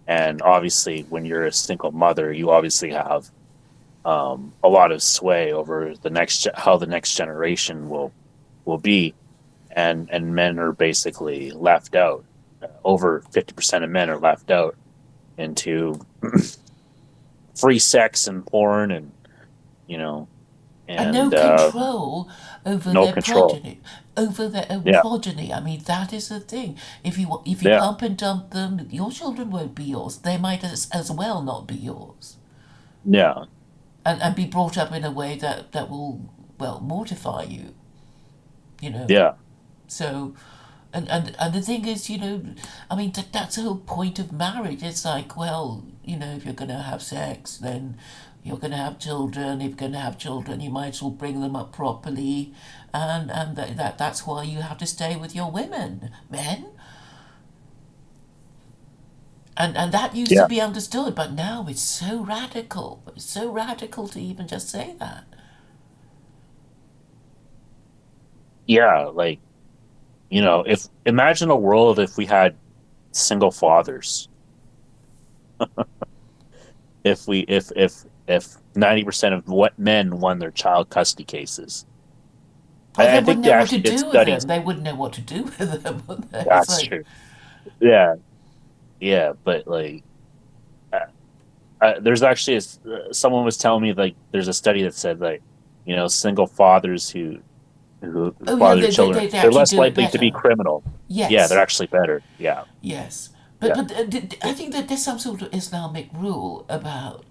and obviously when you're a single mother you obviously have a lot of sway over how the next generation will be, and men are basically left out. Over 50% of men are left out into free sex and porn, and you know and no and control over no their control. progeny, over their own Yeah, progeny. I mean, that is the thing. If you yeah, pump and dump them, your children won't be yours. They might as well not be yours, yeah, and be brought up in a way that will, well, mortify you. You know. yeah, So, and the thing is, I mean, that's the whole point of marriage. It's like, well, if you're going to have sex, then you're going to have children. If you're going to have children, you might as well bring them up properly, and that's why you have to stay with your men. And that used to yeah, be understood, but now it's so radical. It's so radical to even just say that. yeah. Like, if imagine a world if we had single fathers, if 90% of what men won their child custody cases. Well, they I wouldn't think they know what to actually did do with them. studies. They wouldn't know what to do with them, would they? It's That's like, true. Yeah, yeah, but like, uh, there's actually someone was telling me like there's a study that said like, single fathers who oh yeah, father they, they, children, they they they're actually less do it likely to be better. criminal. Yeah, they're Yes, actually better. Yeah, yes. But yeah. but I think that there's some sort of Islamic rule about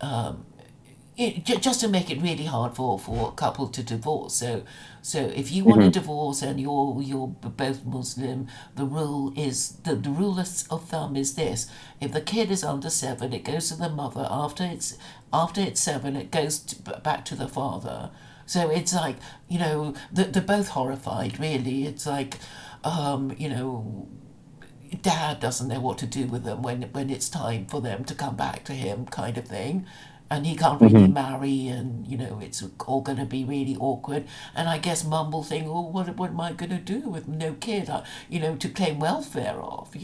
just to make it really hard for a couple to divorce. So if you want to Hmm. divorce and you're both Muslim, the rule of thumb is this: if the kid is under 7, it goes to the mother. After it's 7, it goes back to the father. So it's like, they're both horrified. Really, it's like, dad doesn't know what to do with them when it's time for them to come back to him, kind of thing. And he can't really Hmm. marry, and it's all going to be really awkward. And I guess mum will think, oh, what am I going to do with no kid? To claim welfare off,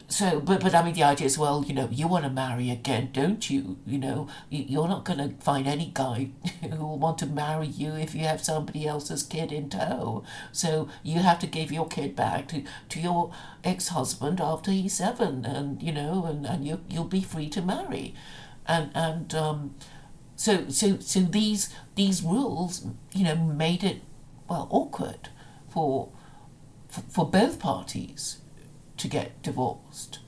So, but I mean, the idea is, well, you want to marry again, don't you? You're not going to find any guy who will want to marry you if you have somebody else's kid in tow. So you have to give your kid back to your ex-husband after he's 7, and and you'll be free to marry, and so these rules, made it, well, awkward for for both parties to get divorced.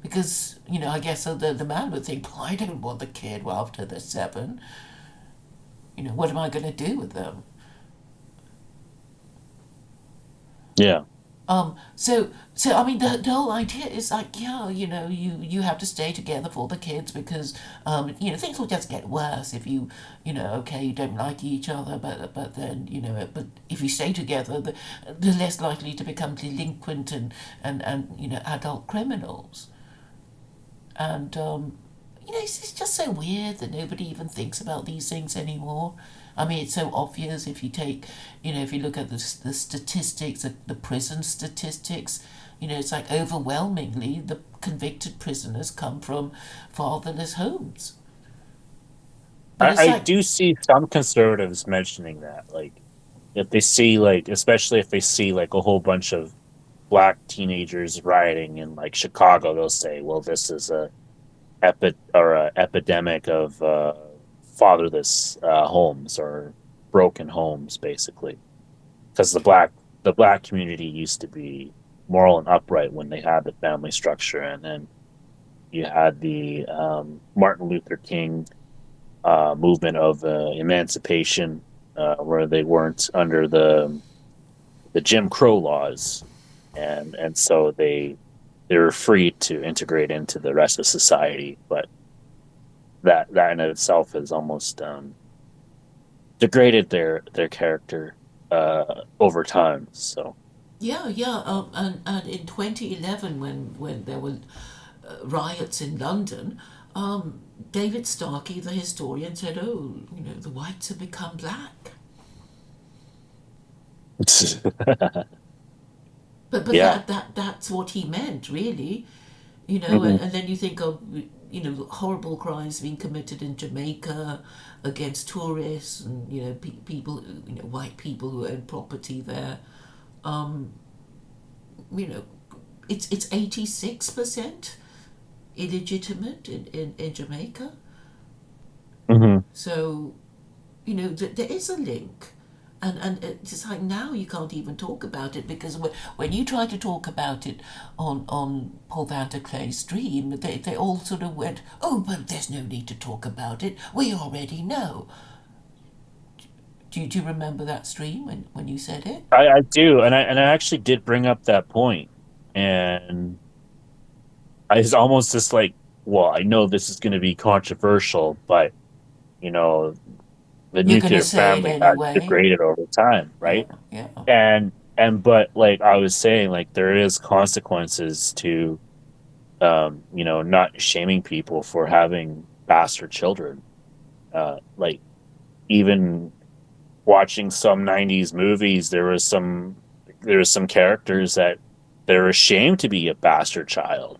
Because, I guess the man would think, well, I don't want the kid after they're 7. What am I going to do with them? Yeah, So I mean, the whole idea is like, yeah, you have to stay together for the kids because, things will just get worse if okay, you don't like each other, but then, but if you stay together, they're less likely to become delinquent and adult criminals. And it's just so weird that nobody even thinks about these things anymore. I mean, it's so obvious if you take, if you look at the statistics, the prison statistics, it's like overwhelmingly the convicted prisoners come from fatherless homes. But it's I like, do see some conservatives mentioning that, like if they see like, especially if they see like a whole bunch of black teenagers rioting in like Chicago, they'll say, "Well, this is a epidemic of fatherless homes or broken homes, basically." Because the black community used to be moral and upright when they had the family structure, and then you had the Martin Luther King movement of emancipation, where they weren't under the Jim Crow laws, and so they were free to integrate into the rest of society. But that in itself has almost degraded their character over time. So yeah, yeah. And in 2011, when there were riots in London, David Starkey, the historian, said, "Oh, the whites have become black." But yeah. that's what he meant, really. Hmm. And then you think of horrible crimes being committed in Jamaica against tourists and people, white people who own property there. Um, you know, it's 86% illegitimate in Jamaica. Hmm. So there is a link. And it's like now you can't even talk about it because when you try to talk about it on Paul Van der Clay's stream, they all sort of went, "Oh, but there's no need to talk about it. We already know." Do you remember that stream when you said it? I do, and I actually did bring up that point, and I was almost just like, well, I know this is going to be controversial, but you know, the You're gonna nuclear say it family has anyway. degraded over time, Yeah, right? yeah. And but like I was saying, like there is consequences to not shaming people for having bastard children. Like even watching some '90s movies, there was some characters that they're ashamed to be a bastard child,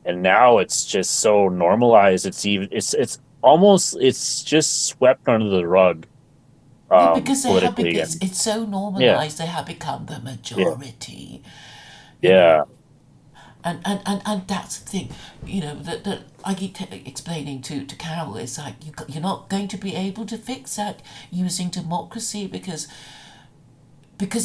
and now it's just so normalized. It's almost it's just swept under the rug, Yeah, because politically, and it's so yeah, normalized they have become the yeah, majority. You know, yeah, and that's the thing, that I keep explaining to Carol is like you're not going to be able to fix that using democracy because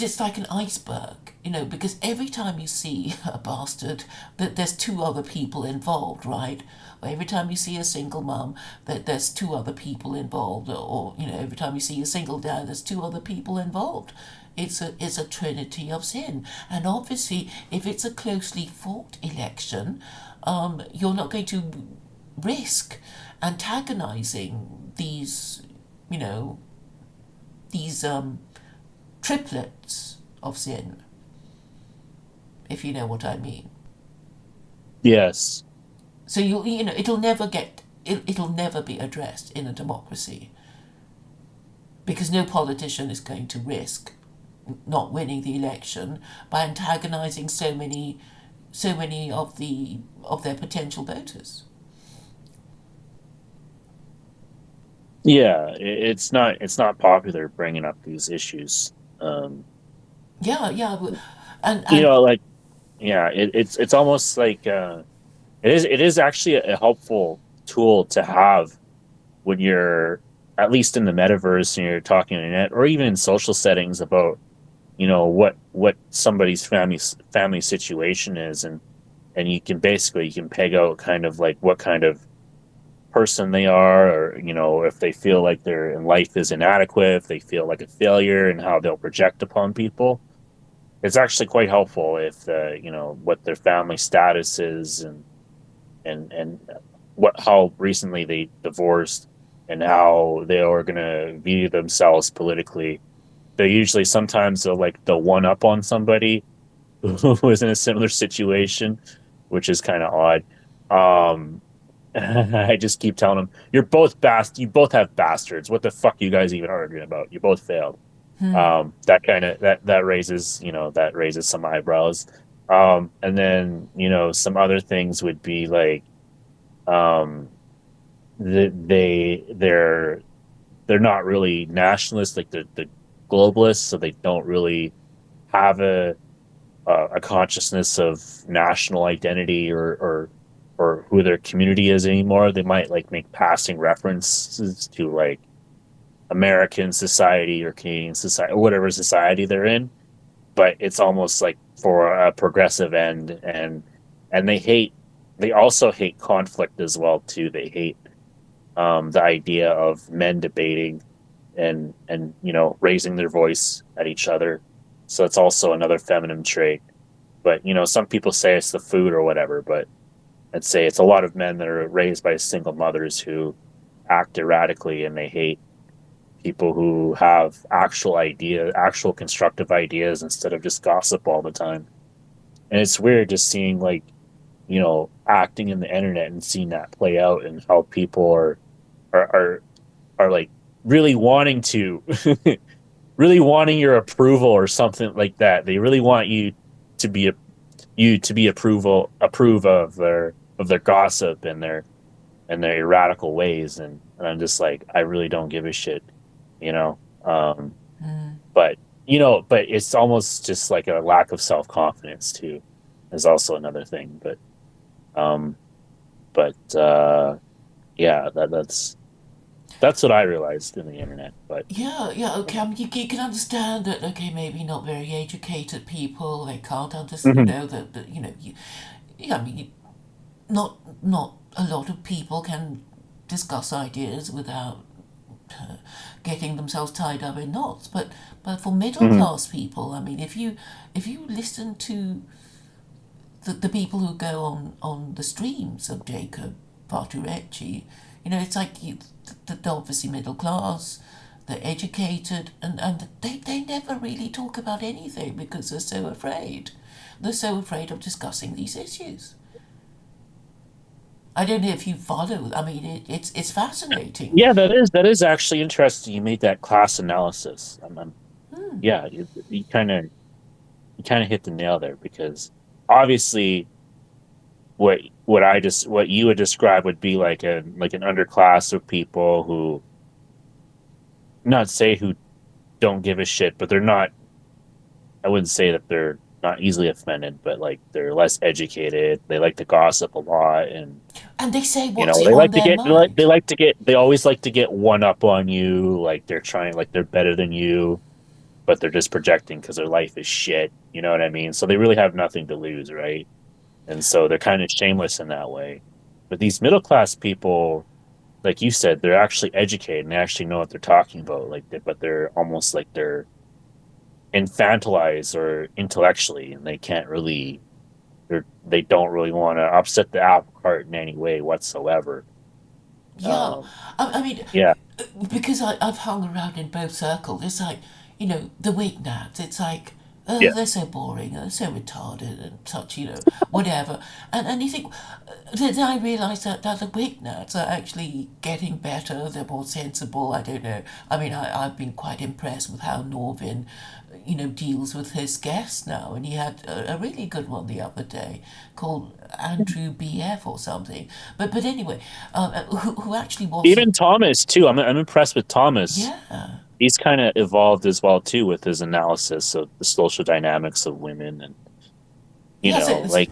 it's like an iceberg, because every time you see a bastard, that there's two other people involved, right? Or every time you see a single mum, that there's two other people involved, or every time you see a single dad, there's two other people involved. It's a trinity of sin, and obviously, if it's a closely fought election, you're not going to risk antagonizing you know, these triplets of sin, if you know what I mean. yes, So it'll never be addressed in a democracy because no politician is going to risk not winning the election by antagonizing so many of their potential voters. yeah. It's not popular bringing up these issues. Yeah, yeah, You and know, like yeah, it's almost like it is actually a helpful tool to have when you're at least in the metaverse and you're talking on the internet or even in social settings about what somebody's family situation is, and you can peg out kind of like what kind of person they are, or if they feel like their life is inadequate, if they feel like a failure, and how they'll project upon people. it's actually quite helpful if what their family status is, and what how recently they divorced and how they are going to view themselves politically. They usually sometimes they'll one up on somebody who is in a similar situation, which is kind of odd. Um, I just keep telling them, "You're both you both have bastards. What the fuck are you guys even arguing about? You both failed." That kind of that raises that raises some eyebrows. And then some other things would be like um, they're not really nationalists, like the globalists, so they don't really have a consciousness of national identity or who their community is anymore. They might like make passing references to like American society or Canadian society or whatever society they're in, but it's almost like for a progressive end. And they also hate conflict as well too. They hate the idea of men debating and raising their voice at each other. So it's also another feminine trait. But some people say it's the food or whatever, but I'd say it's a lot of men that are raised by single mothers who act erratically, and they hate people who have actual constructive ideas instead of just gossip all the time. And it's weird just seeing like, acting in the internet and seeing that play out, and how people are are, are like really wanting to really wanting your approval or something like that. They really want to be approve of their gossip and their erratical ways, and I'm just like, I really don't give a shit, you know. But but it's almost just like a lack of self confidence too, is also another thing. Um, but yeah, that's what I realized in the internet. But Yeah, yeah, okay. I mean, you can understand that. Okay, maybe not very educated people. They can't understand. Mhm. That yeah. I mean, not a lot of people can discuss ideas without getting themselves tied up in knots. But for middle Mhm. class people, I mean, if you listen to the people who go on the streams of Jacob Parturecci, it's like they're obviously middle class, they're educated, and they never really talk about anything because they're so afraid. They're so afraid of discussing these issues. I don't know if you follow. I mean, it's fascinating. Yeah, that is actually interesting. You made that class analysis. Yeah, you kind of hit the nail there, because obviously what you would describe would be like an underclass of people who, not say who don't give a shit, but they're not. I wouldn't say that they're not easily offended, but like they're less educated. They like to gossip a lot, and And they say what's they on like to their get mind. they always like to get one up on you. Like they're trying, like they're better than you, but they're just projecting because their life is shit. You know what I mean? So they really have nothing to lose, right? And so they're kind of shameless in that way. But these middle class people, like you said, they're actually educated and they actually know what they're talking about. But they're almost like they're infantilized or intellectually, and they don't really want to upset the apple cart in any way whatsoever. Yeah, Um, I mean, yeah, because I've hung around in both circles. It's like, the weak nats. It's like, yeah. they're so boring, they're so retarded and such, whatever. And you think, then I realise that the weak nats are actually getting better, they're more sensible, I don't know. I mean, I've been quite impressed with how Norvin, deals with his guests now. And he had a really good one the other day called Andrew BF or something. But anyway, who actually wasn't. Even Thomas too. I'm impressed with Thomas. Yeah. He's kind of evolved as well too with his analysis of the social dynamics of women, and Yes, it's. like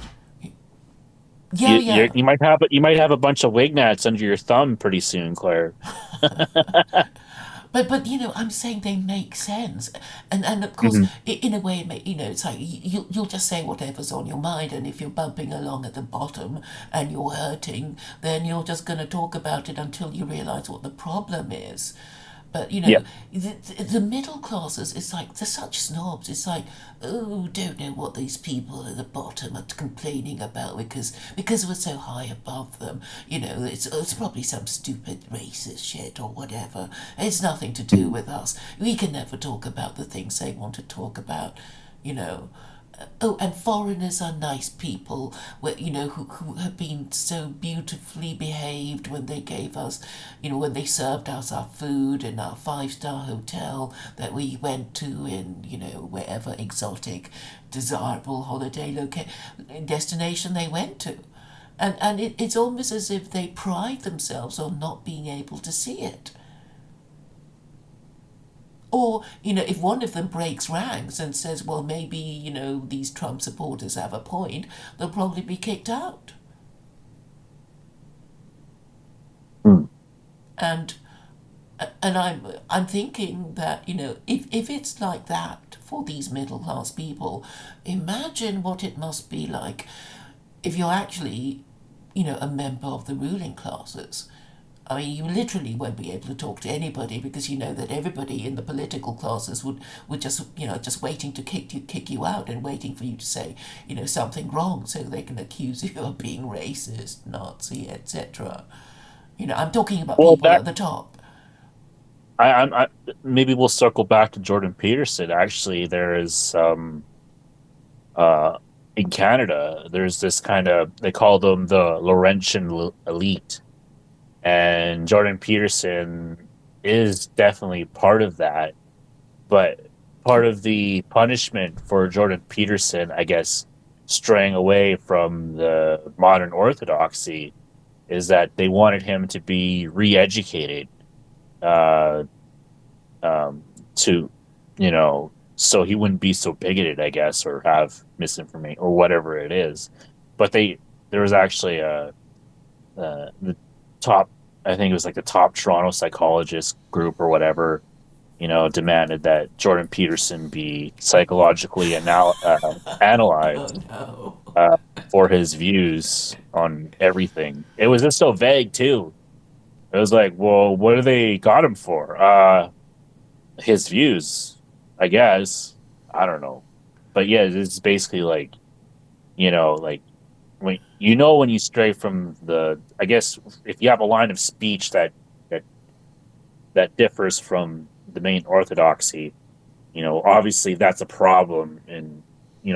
Yeah, yeah. you might have a bunch of wignats under your thumb pretty soon, Claire. But I'm saying they make sense, and of course, Hmm. in a way, it's like you'll just say whatever's on your mind, and if you're bumping along at the bottom and you're hurting, then you're just going to talk about it until you realise what the problem is. But Yeah. the middle classes, it's like they're such snobs. It's like, oh, don't know what these people at the bottom are complaining about because we're so high above them. It's probably some stupid racist shit or whatever. It's nothing to do with us. We can never talk about the things they want to talk about. You know, Oh, and foreigners are nice people, who have been so beautifully behaved when they gave us, when they served us our food in our five-star hotel that we went to in, wherever exotic, desirable holiday destination they went to. And it's almost as if they pride themselves on not being able to see it. Or, if one of them breaks ranks and says, well, maybe, these Trump supporters have a point, they'll probably be kicked out. Mm. And I'm thinking that, if it's like that for these middle class people, imagine what it must be like if you're actually, a member of the ruling classes. I mean, you literally won't be able to talk to anybody because you know that everybody in the political classes would just, just waiting to kick you out and waiting for you to say, something wrong so they can accuse you of being racist, Nazi, etc. I'm talking about Well, people that at the top. I maybe we'll circle back to Jordan Peterson. Actually, there is uh in Canada, there's this kind of, they call them the elite, and Jordan Peterson is definitely part of that. But part of the punishment for Jordan Peterson, I guess, straying away from the modern orthodoxy, is that they wanted him to be re-educated, uh, um, to, so he wouldn't be so bigoted, I guess, or have misinformation or whatever it is. But there was actually the top, I think it was like the top Toronto psychologist group or whatever, demanded that Jordan Peterson be psychologically analyzed, Oh no. uh, for his views on everything. It was just so vague too. It was like, well, what do they got him for? His views, I guess. I don't know, but yeah, it's basically like, like when you stray from the, I guess, if you have a line of speech that that differs from the main orthodoxy, obviously that's a problem in,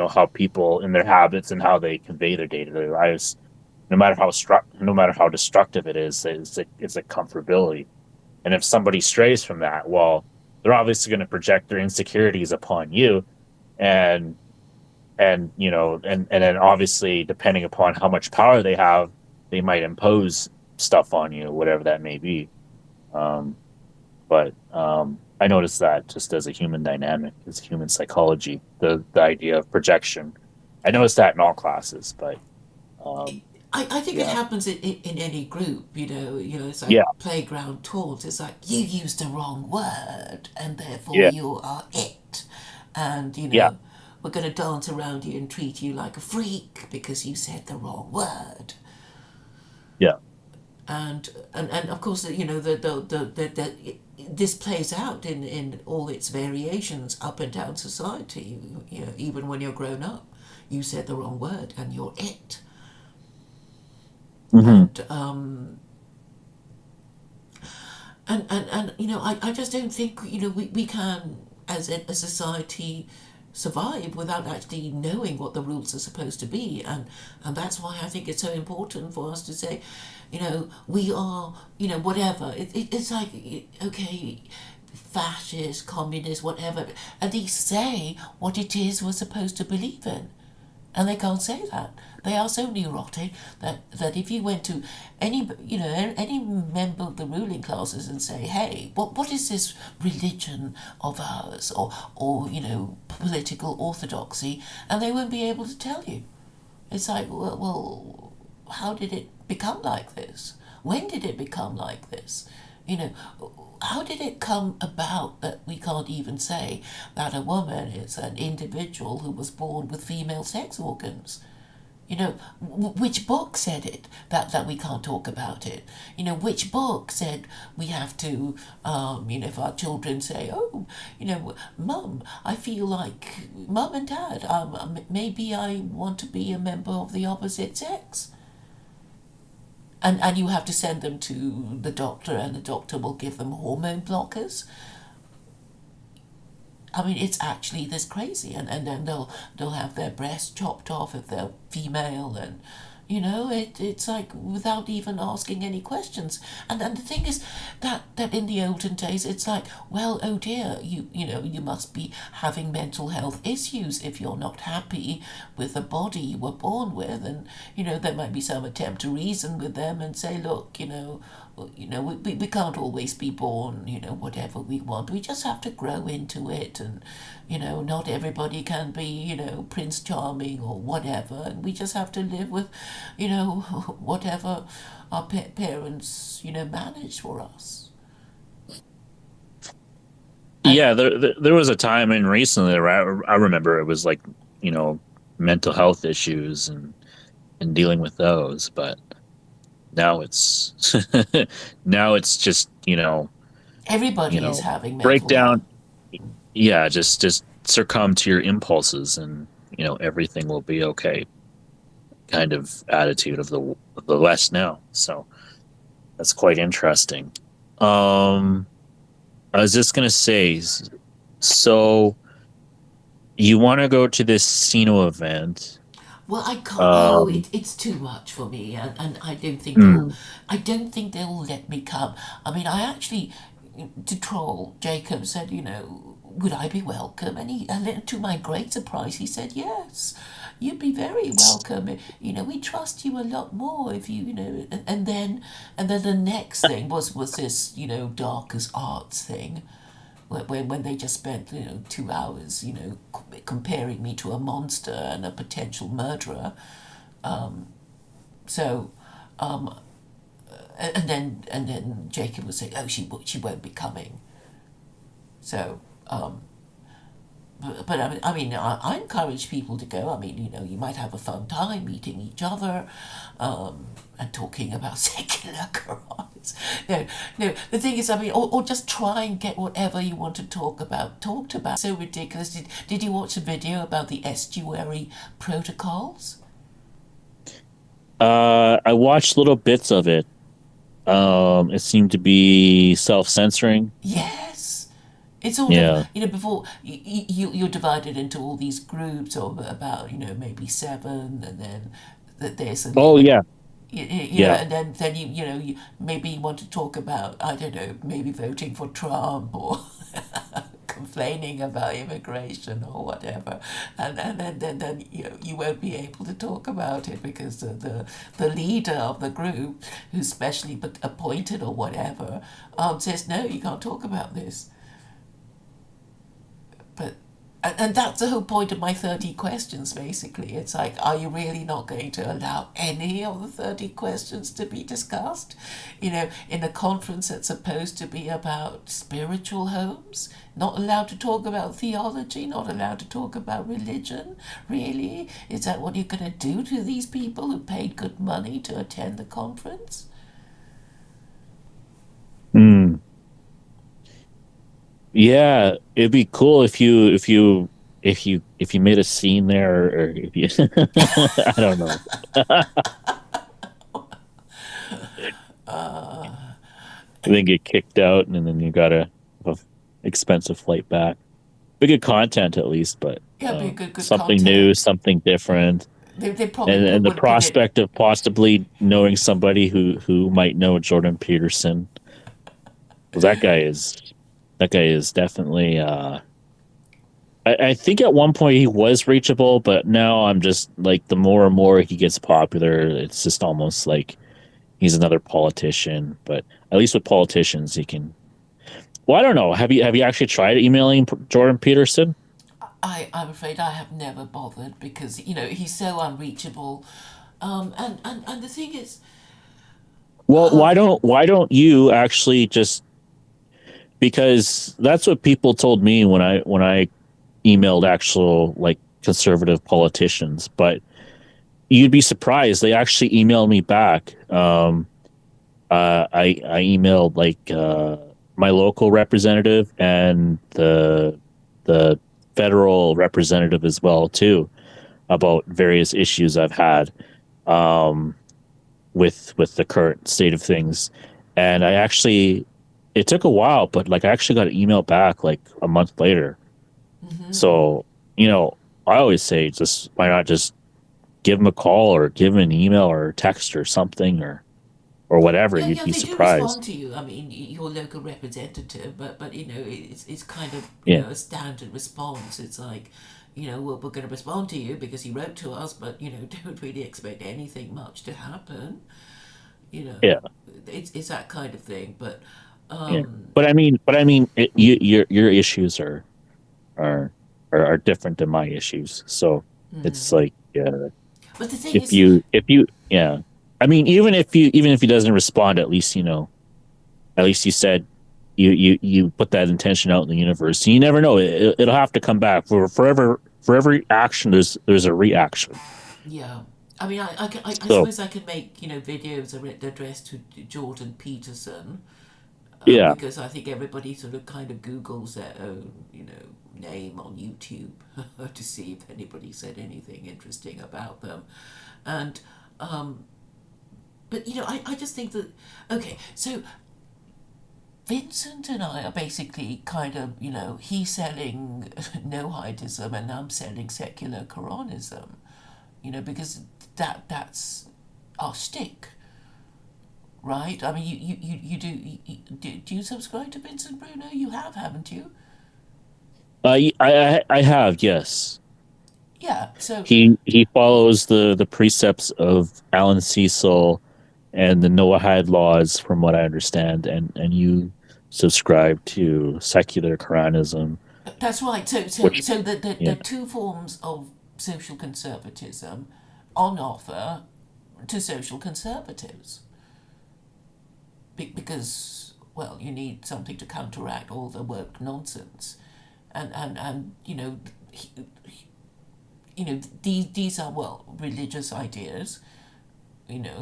how people in their habits and how they convey their day-to-day lives. No matter how destructive it is, it's a comfortability. And if somebody strays from that, well, they're obviously going to project their insecurities upon you, and and then obviously, depending upon how much power they have, they might impose stuff on you, whatever that may be. Um, but I noticed that just as a human dynamic, as human psychology, the idea of projection. I noticed that in all classes, but um, I think it yeah, happens in any group, it's like yeah, playground taunts. It's like you used the wrong word and therefore yeah, you are it. And, yeah, we're going to dance around you and treat you like a freak because you said the wrong word. yeah. And of course, this plays out in all its variations up and down society. Even when you're grown up, you said the wrong word and you're it. Hmm. And I just don't think we can as a society survive without actually knowing what the rules are supposed to be, and that's why I think it's so important for us to say, we are, whatever it's like, okay, fascist, communist, whatever, at least say what it is we're supposed to believe in. And they can't say that. They are so neurotic that if you went to any member of the ruling classes and say, hey, what is this religion of ours, or political orthodoxy, and they won't be able to tell you. It's like, well, how did it become like this? When did it become like this? You know, how did it come about that we can't even say that a woman is an individual who was born with female sex organs? You know, which book said it that we can't talk about it? You know, which book said we have to? If our children say, "Oh, Mum, I feel like Mum and Dad, maybe I want to be a member of the opposite sex," and you have to send them to the doctor, and the doctor will give them hormone blockers. I mean, it's actually this crazy, and then they'll have their breast chopped off if they're female, and it's like without even asking any questions. And the thing is that in the olden days, it's like, well, oh dear, you must be having mental health issues if you're not happy with the body you were born with, and there might be some attempt to reason with them and say, look, we can't always be born, whatever we want. We just have to grow into it, and not everybody can be, Prince Charming or whatever, and we just have to live with, whatever our parents, manage for us. And Yeah, there was a time in recently where I remember it was like, you know, mental health issues and dealing with those, but now it's now it's just, everybody is having break mental health. down, yeah, just succumb to your impulses and, everything will be okay kind of attitude of the West now. So that's quite interesting. Um I was just gonna say, so you want to go to this Sino event? Well, I can't. Oh, Um, it's too much for me, and I don't think they'll. mm, I don't think they'll let me come. I mean, I actually, to troll, Jacob said, would I be welcome? And to my great surprise, he said yes. You'd be very welcome. We trust you a lot more if and then the next thing was this, dark as arts thing, when they just spent 2 hours comparing me to a monster and a potential murderer. So and then Jacob was saying, oh, she won't be coming. So but I encourage people to go. I mean, you might have a fun time meeting each other, and talking about secular crimes. No, no. The thing is, I mean, or just try and get whatever you want to talk about talked about. So ridiculous. Did you watch a video about the estuary protocols? I watched little bits of it. It seemed to be self-censoring. Yes. It's sort of, Yeah. before you're divided into all these groups of about, maybe seven, and then there's a Oh, limit. yeah. Yeah. And then you maybe you want to talk about, I don't know, maybe voting for Trump, or complaining about immigration or whatever, and then you won't be able to talk about it because the leader of the group, who's specially appointed or whatever, says no, you can't talk about this. But and that's the whole point of my 30 questions, basically. It's like, are you really not going to allow any of the 30 questions to be discussed? In a conference that's supposed to be about spiritual homes? Not allowed to talk about theology? Not allowed to talk about religion? Really? Is that what you're going to do to these people who paid good money to attend the conference? Mm. Yeah, it'd be cool if you made a scene there, or if you I don't know. And then get kicked out, and then you gotta have a expensive flight back. Be good content at least, but Yeah, it'd be good something new, content. something different, They probably and the would put it. prospect of possibly knowing somebody who might know Jordan Peterson. Well, that guy is definitely. I think at one point he was reachable, but now I'm just like, the more and more he gets popular, it's just almost like he's another politician. But at least with politicians, he can. Well, I don't know. Have you actually tried emailing Jordan Peterson? I'm afraid I have never bothered because he's so unreachable. And the thing is, Well, why don't you actually just, because that's what people told me when I emailed actual, like, conservative politicians, but you'd be surprised. They actually emailed me back. I emailed like my local representative and the federal representative as well too about various issues I've had um, with the current state of things. And I actually, it took a while, but like I actually got an email back like a month later. Hmm. So I always say just why not just give them a call or give them an email or text or something or whatever. Yeah, You'd yeah, be they do surprised. respond to you. I mean, your local representative, but it's kind of Yeah. a standard response. It's like, well, we're going to respond to you because you wrote to us, but don't really expect anything much to happen. You Yeah. know, it's that kind of thing. But Yeah. um, But I mean, your issues are are different than my issues. So it's like, but the thing is, if you, yeah. I mean, even if he doesn't respond, at least at least you said you put that intention out in the universe. And you never know; it'll have to come back for every action. There's a reaction. yeah. I mean, I So suppose I could make videos addressed to Jordan Peterson, yeah, because I think everybody sort of kind of Googles their own, name on YouTube to see if anybody said anything interesting about them. And, but, I just think that, okay, so Vincent and I are basically kind of, he's selling no-hidism and I'm selling secular Quranism, because that's our stick. Right? I mean, do you subscribe to Vincent Bruno? You have, haven't you? I have, yes. Yeah. So He follows the precepts of Alan Cecil and the Noahide laws, from what I understand, and you subscribe to secular Quranism, that's right. which The yeah. two forms of social conservatism on offer to social conservatives, because, well, you need something to counteract all the woke nonsense, and these are, well, religious ideas,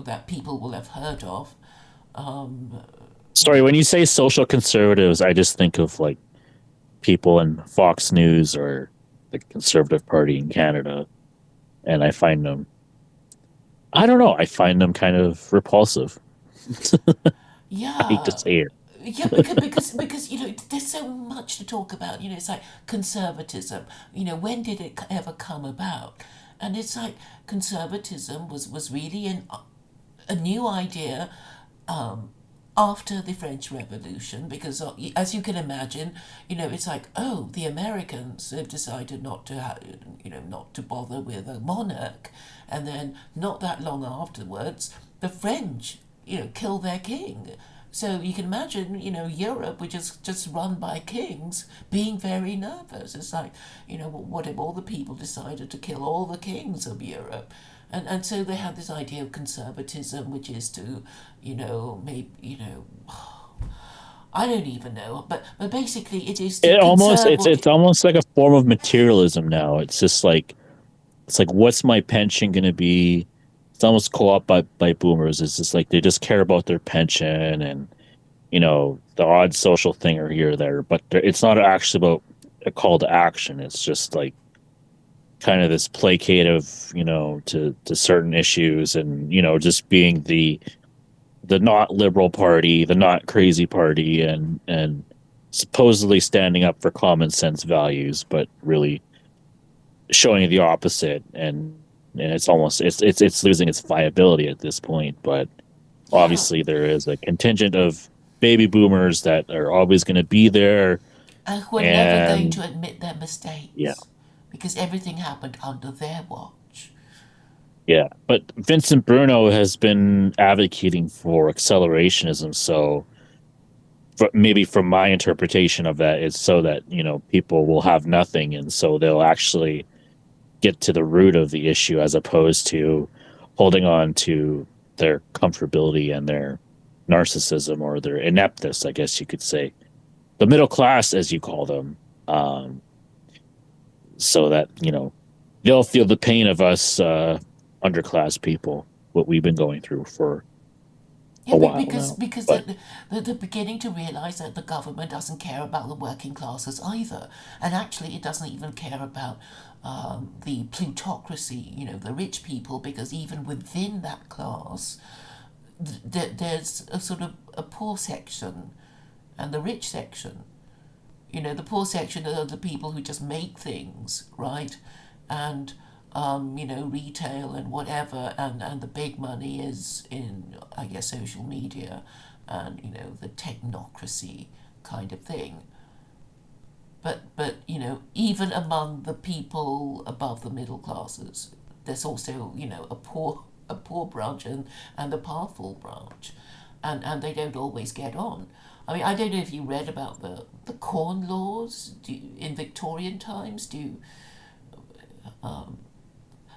that people will have heard of. Um, you Sorry, know, when you say social conservatives, I just think of like people in Fox News or the Conservative Party in Canada, and I find them, I don't know, I find them kind of repulsive. I hate to yeah, say it. yeah, because there's so much to talk about. It's like conservatism. When did it ever come about? And it's like conservatism was really a new idea, after the French Revolution, because, as you can imagine, it's like, oh, the Americans have decided not to bother with a monarch, and then not that long afterwards, the French, kill their king. So you can imagine, Europe, which is just run by kings, being very nervous. It's like, what if all the people decided to kill all the kings of Europe? And so they have this idea of conservatism, which is to, maybe, I don't even know, but basically it is to It almost conserve what. it's almost like a form of materialism now. It's just like what's my pension going to be? It's almost co-op by boomers. It's just like they just care about their pension and the odd social thing or here or there, but it's not actually about a call to action. It's just like kind of this placative, to certain issues, and just being the not liberal party, the not crazy party, and supposedly standing up for common sense values, but really showing the opposite. And it's almost it's losing its viability at this point. But Yeah, obviously, there is a contingent of baby boomers that are always going to be there, and who are never going and to admit their yeah. mistakes, because everything happened under their watch. Yeah, but Vincent Bruno has been advocating for accelerationism. So, maybe from my interpretation of that, it's so that people will have nothing, and so they'll actually get to the root of the issue, as opposed to holding on to their comfortability and their narcissism or their ineptness, I guess you could say, the middle class, as you call them, um, so that they'll feel the pain of us. underclass people, what we've been going through for Yeah, a while because now. But they're beginning to realize that the government doesn't care about the working classes either, and actually it doesn't even care about the plutocracy, the rich people, because even within that class, there's a sort of a poor section and the rich section. The poor section are the people who just make things, right? And, retail and whatever. And the big money is in, I guess, social media and, the technocracy kind of thing. But even among the people above the middle classes, there's also, a poor branch and a powerful branch. And they don't always get on. I mean, I don't know if you read about the corn laws in Victorian times.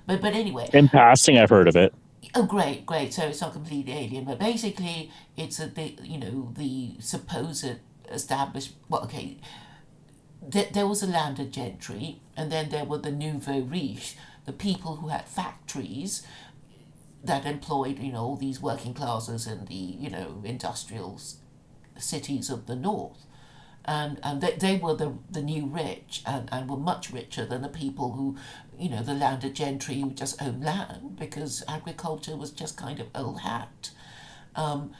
But anyway, in passing, I've heard of it. oh great, great. So it's not completely alien, but basically it's the supposed established. Well, okay, there was a landed gentry, and then there were the nouveau riche, the people who had factories that employed all these working classes in the industrial cities of the north, and they were the new rich, and were much richer than the people who, the landed gentry who just owned land, because agriculture was just kind of old hat. Um,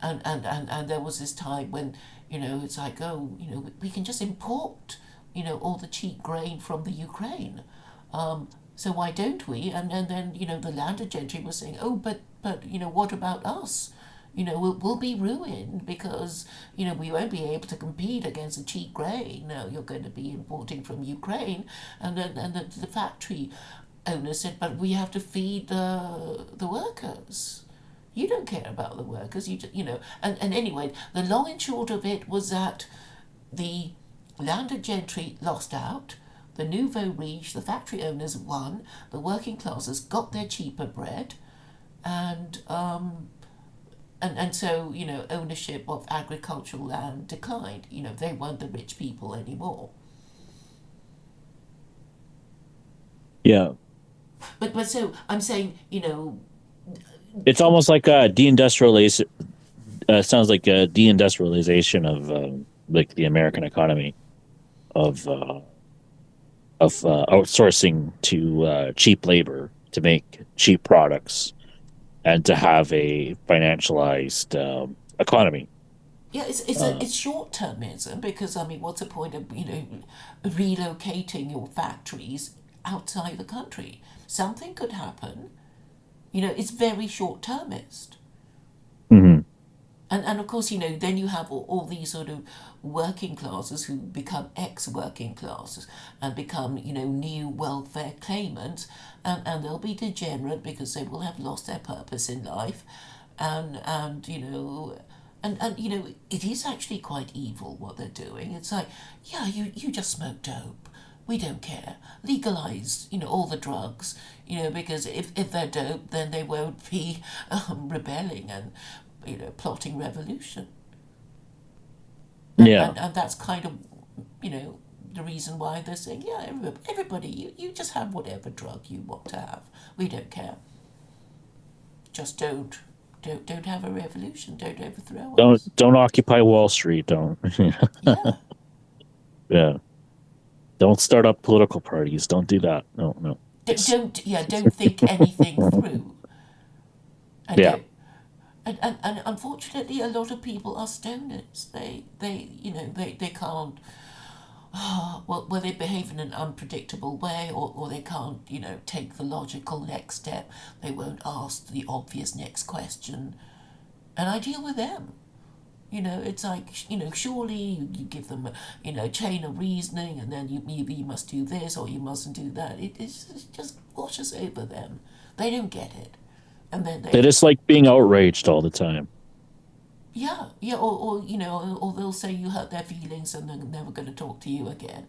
and there was this time when, it's like, oh, we can just import, all the cheap grain from the Ukraine. So why don't we? And then, the landed gentry was saying, oh, but what about us? We'll be ruined because, we won't be able to compete against the cheap grain. Now you're going to be importing from Ukraine. And then the factory owner said, but we have to feed the workers. You don't care about the workers. And anyway, the long and short of it was that the landed gentry lost out. The nouveau riche, the factory owners won. The working classes got their cheaper bread, and so ownership of agricultural land declined. They weren't the rich people anymore. Yeah, But so I'm saying, it's almost like a deindustrialization. Sounds like a deindustrialization of like the American economy of outsourcing to cheap labor to make cheap products and to have a financialized economy. yeah, Uh, it's short termism, because I mean, what's the point of relocating your factories outside the country? Something could happen. It's very short termist. mhm. And of course, then you have all these sort of working classes who become ex-working classes and become, new welfare claimants, and they'll be degenerate because they will have lost their purpose in life, and it is actually quite evil what they're doing. It's like, yeah, you just smoke dope. We don't care. Legalize, all the drugs, because if they're dope, then they won't be rebelling and, plotting revolution. And, Yeah, and, and that's kind of, the reason why they're saying, yeah, everybody, you just have whatever drug you want to have. We don't care. Just don't have a revolution. Don't overthrow us. don't occupy Wall Street. Don't Yeah. yeah. Don't start up political parties. Don't do that. No, no. Just Don't think anything through. And yeah, don't, and unfortunately, a lot of people are stoners. They can't. Well, they behave in an unpredictable way, or they can't, take the logical next step. They won't ask the obvious next question, and I deal with them. It's like, surely you give them a chain of reasoning, and then you must do this or you mustn't do that. It just washes over them. They don't get it, and then they just like being outraged all the time. yeah, yeah, or or they'll say you hurt their feelings and they're never going to talk to you again.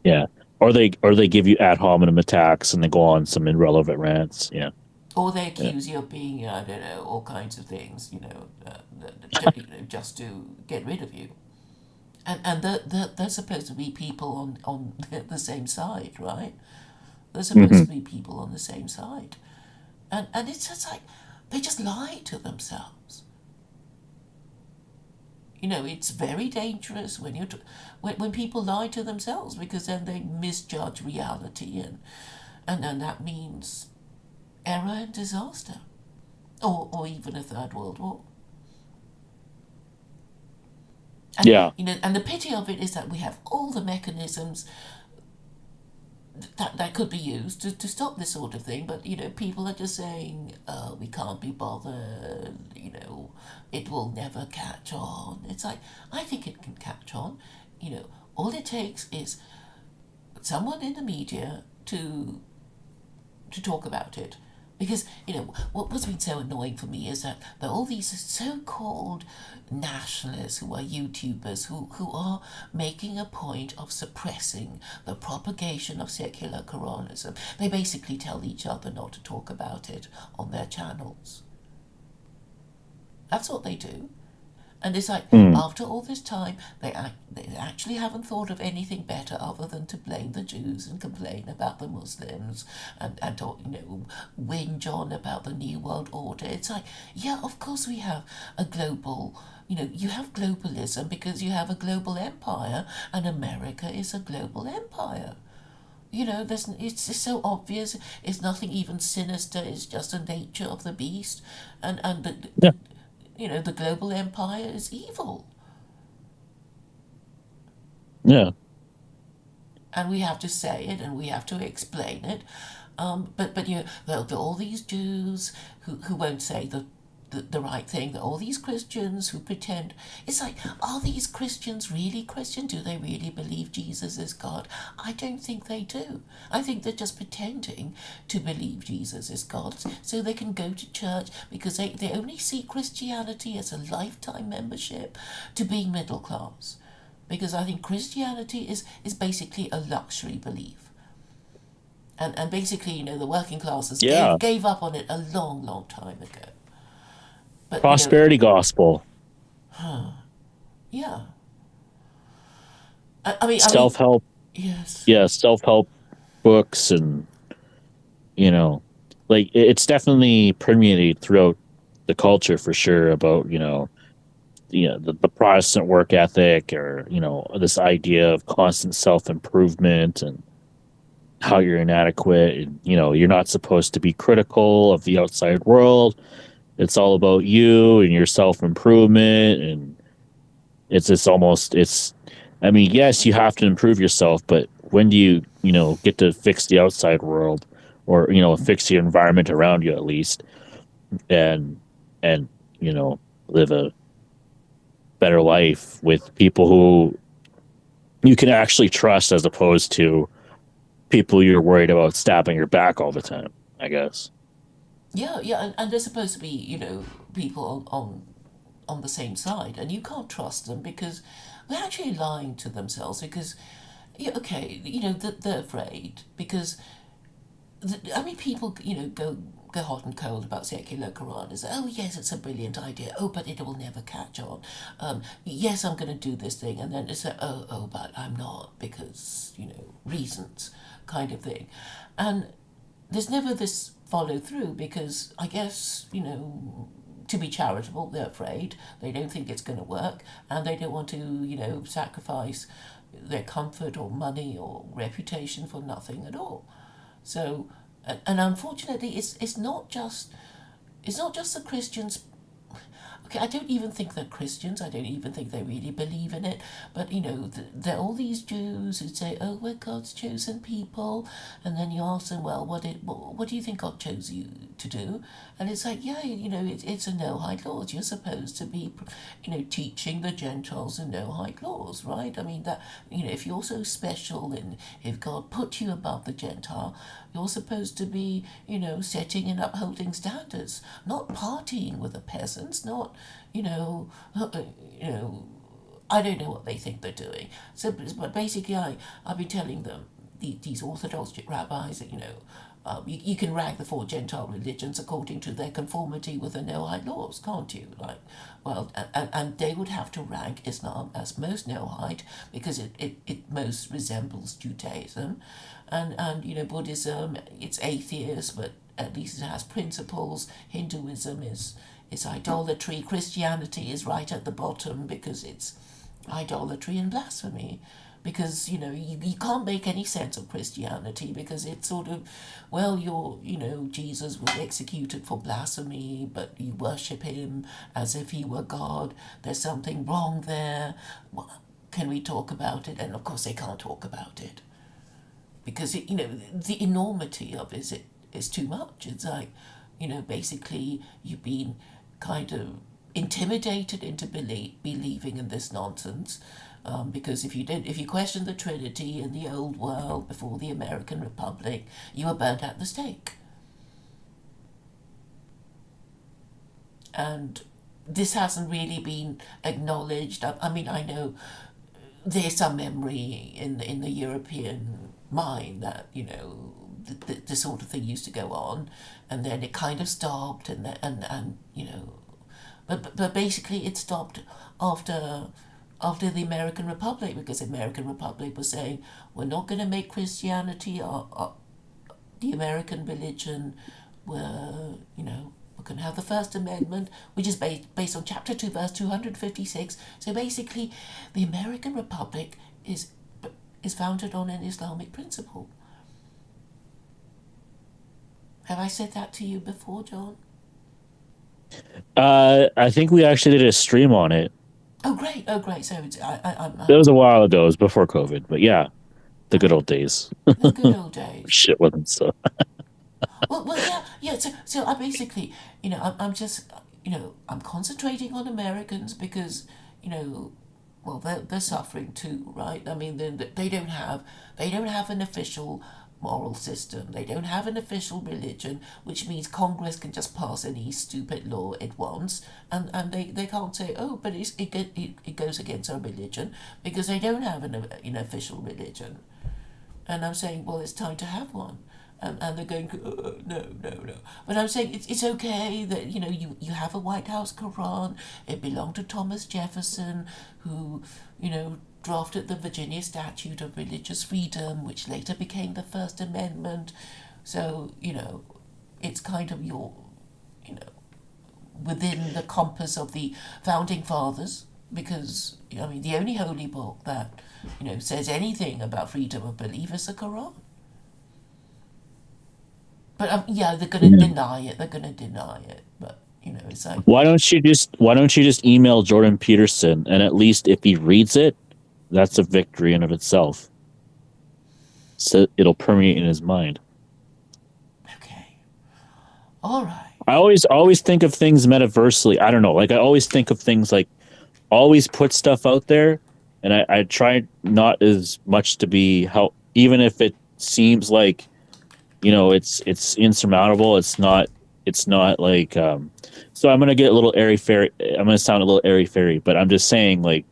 Yeah, or they give you ad hominem attacks and they go on some irrelevant rants. Yeah, Or they yeah. accuse you of being, I don't know, all kinds of things, just to get rid of you. And they're supposed to be people on the same side, right? They're supposed Hmm. to be people on the same side. And it's just like, they just lie to themselves. It's very dangerous when people lie to themselves, because then they misjudge reality, and then that means error and disaster, or even a third world war. And Yeah. and the pity of it is that we have all the mechanisms that could be used to stop this sort of thing, but people are just saying, oh, we can't be bothered, it will never catch on. It's like, I think it can catch on. All it takes is someone in the media to talk about it. Because, what's been so annoying for me is that there are all these so-called nationalists who are YouTubers who are making a point of suppressing the propagation of secular Quranism. They basically tell each other not to talk about it on their channels. That's what they do. And it's like, Mm. after all this time, they actually haven't thought of anything better other than to blame the Jews and complain about the Muslims, and talk, whinge on about the New World Order. It's like, yeah, of course we have a global, you have globalism because you have a global empire, and America is a global empire. It's just so obvious. It's nothing even sinister. It's just the nature of the beast, and Yeah. the global empire is evil, Yeah. and we have to say it and we have to explain it. But there are all these Jews who won't say the right thing. There are all these Christians who pretend. It's like, are these Christians really Christian? Do they really believe Jesus is God? I don't think they do. I think they're just pretending to believe Jesus is God so they can go to church, because they only see Christianity as a lifetime membership to being middle class. Because I think Christianity is basically a luxury belief. And basically, the working classes Yeah. gave up on it a long, long time ago. But, Prosperity gospel, yeah. I mean, self-help. yes. Yeah, self-help books, and you know like it's definitely permeated throughout the culture for sure about the Protestant work ethic, or this idea of constant self-improvement, and how you're inadequate, and you're not supposed to be critical of the outside world. It's all about you and your self-improvement. And it's I mean, yes, you have to improve yourself, but when do you get to fix the outside world, or fix the environment around you at least, and and live a better life with people who you can actually trust, as opposed to people you're worried about stabbing your back all the time, I guess. Yeah, yeah, and they're supposed to be, people on the same side, and you can't trust them because they're actually lying to themselves. Because, yeah, okay, they're afraid because I mean, people, go hot and cold about secular Quran. Is, oh yes, it's a brilliant idea. Oh, but it will never catch on. Yes, I'm going to do this thing, and then it's a, oh, but I'm not because reasons, kind of thing, and there's never this follow through because I guess to be charitable, they're afraid. They don't think it's going to work, and they don't want to sacrifice their comfort or money or reputation for nothing at all. So, and unfortunately, it's not just the Christians. Okay, I don't even think they're Christians. I don't even think they really believe in it. But there are all these Jews who say, "Oh, we're God's chosen people," and then you ask them, "Well, what do you think God chose you to do?" And it's like, yeah, it's a Noahide laws. You're supposed to be, teaching the Gentiles the Noahide laws, right? I mean that if you're so special and if God put you above the Gentile, you're supposed to be, setting and upholding standards, not partying with the peasants, not, you know, you know, I don't know what they think they're doing. So, but basically, I've been telling them, these Orthodox rabbis that, You can rank the four Gentile religions according to their conformity with the Noahide laws, can't you? Like, well, and they would have to rank Islam as most Noahide because it most resembles Judaism, and Buddhism, it's atheist, but at least it has principles. Hinduism is idolatry. Christianity is right at the bottom because it's idolatry and blasphemy, because you can't make any sense of Christianity because it's sort of, well, Jesus was executed for blasphemy, but you worship him as if he were God. There's something wrong there. Well, can we talk about it? And of course they can't talk about it because the enormity of it is too much. It's like, basically you've been kind of intimidated into believing in this nonsense, because if you questioned the Trinity in the old world before the American Republic, you were burnt at the stake. And this hasn't really been acknowledged. I mean, I know there's some memory in the European mind that the sort of thing used to go on, and then it kind of stopped, and but basically it stopped after the American Republic, because the American Republic was saying, we're not going to make Christianity the American religion. We're going to have the First Amendment, which is based on Chapter 2, verse 256. So basically, the American Republic is founded on an Islamic principle. Have I said that to you before, John? I think we actually did a stream on it. Oh, great! Oh, great! So That was a while ago. It was before COVID, but yeah, the good old days. the good old days. Shit wasn't so. Well, yeah. So I basically, I'm just, I'm concentrating on Americans because, well, they're suffering too, right? I mean, they don't have an official moral system. They don't have an official religion, which means Congress can just pass any stupid law it wants, and they can't say, oh, but it goes against our religion, because they don't have an official religion. And I'm saying, well, it's time to have one. And they're going, no. But I'm saying it's okay that you have a White House Quran. It belonged to Thomas Jefferson, who drafted the Virginia Statute of Religious Freedom, which later became the First Amendment. So it's kind of within the compass of the founding fathers, because I mean the only holy book that says anything about freedom of belief is the Quran. But yeah, they're going to deny it. They're going to deny it. But it's like, why don't you just email Jordan Peterson, and at least if he reads it, that's a victory in of itself. So it'll permeate in his mind. okay, all right. I always think of things metaversely. I don't know. Like I always think of things like always put stuff out there, and I try not as much to be how, even if it seems like it's insurmountable. It's not like so I'm gonna get a little airy fairy. I'm gonna sound a little airy fairy, but I'm just saying, like,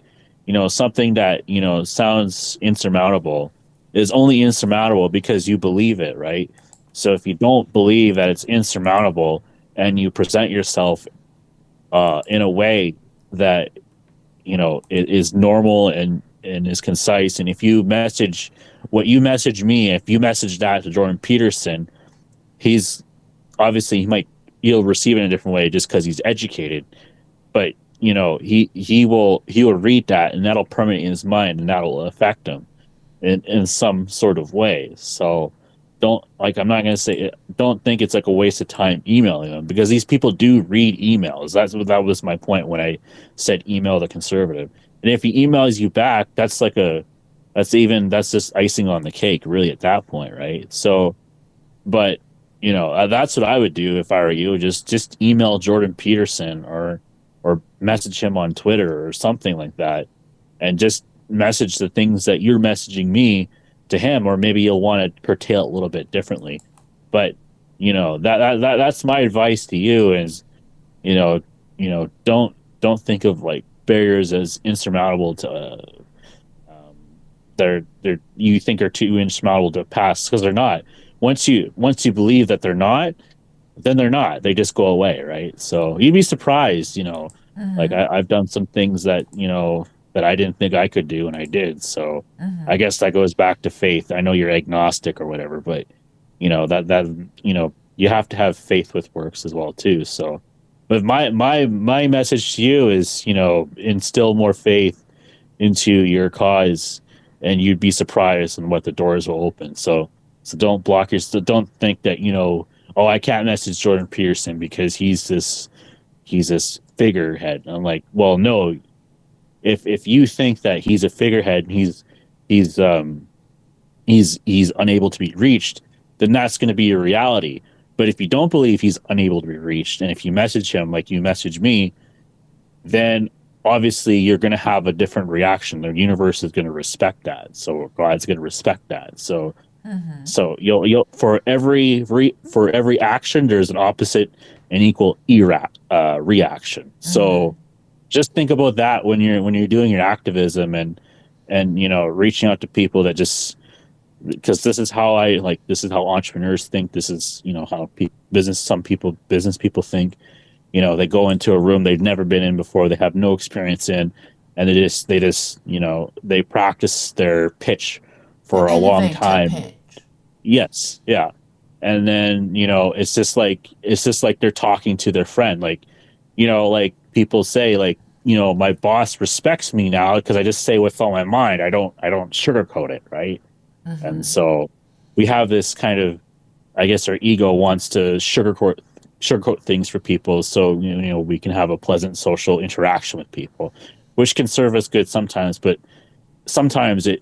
something that sounds insurmountable is only insurmountable because you believe it, right? So if you don't believe that it's insurmountable and you present yourself in a way that it is normal and is concise, and if you message what you message me, if you message that to Jordan Peterson, he's obviously he'll receive it in a different way just because he's educated, but he will read that, and that'll permeate in his mind, and that'll affect him in some sort of way. So I'm not going to say it, don't think it's like a waste of time emailing them, because these people do read emails. That was my point when I said email the conservative. And if he emails you back, that's just icing on the cake, really, at that point, right? So, but that's what I would do if I were you. Just email Jordan Peterson, or message him on Twitter or something like that, and just message the things that you're messaging me to him, or maybe you'll want to curtail it a little bit differently. But that's my advice to you is, don't think of like barriers as insurmountable to they're you think are too insurmountable to pass, because they're not. once you believe that they're not, then they're not. They just go away, right? So you'd be surprised, like I've done some things that, that I didn't think I could do and I did. So I guess that goes back to faith. I know you're agnostic or whatever, but that you have to have faith with works as well too. So but my message to you is, instill more faith into your cause and you'd be surprised on what the doors will open. So don't block your, so don't think that, oh, I can't message Jordan Peterson because he's this figurehead. And I'm like, well, no, if you think that he's a figurehead and he's he's unable to be reached, then that's going to be your reality. But if you don't believe he's unable to be reached, and if you message him like you message me, then obviously you're going to have a different reaction. The universe is going to respect that. So God's going to respect that. So you'll for every action, there's an opposite and equal reaction. So just think about that when you're doing your activism and reaching out to people that just, because this is how this is how entrepreneurs think. This is how business people think. They go into a room they've never been in before, they have no experience in, and they practice their pitch for a long time. Pitch. Yes, yeah. And then, it's just like they're talking to their friend. Like people say, my boss respects me now because I just say what's on my mind. I don't sugarcoat it, right? And so we have this kind of, I guess our ego wants to sugarcoat things for people, so we can have a pleasant social interaction with people, which can serve us good sometimes, but sometimes it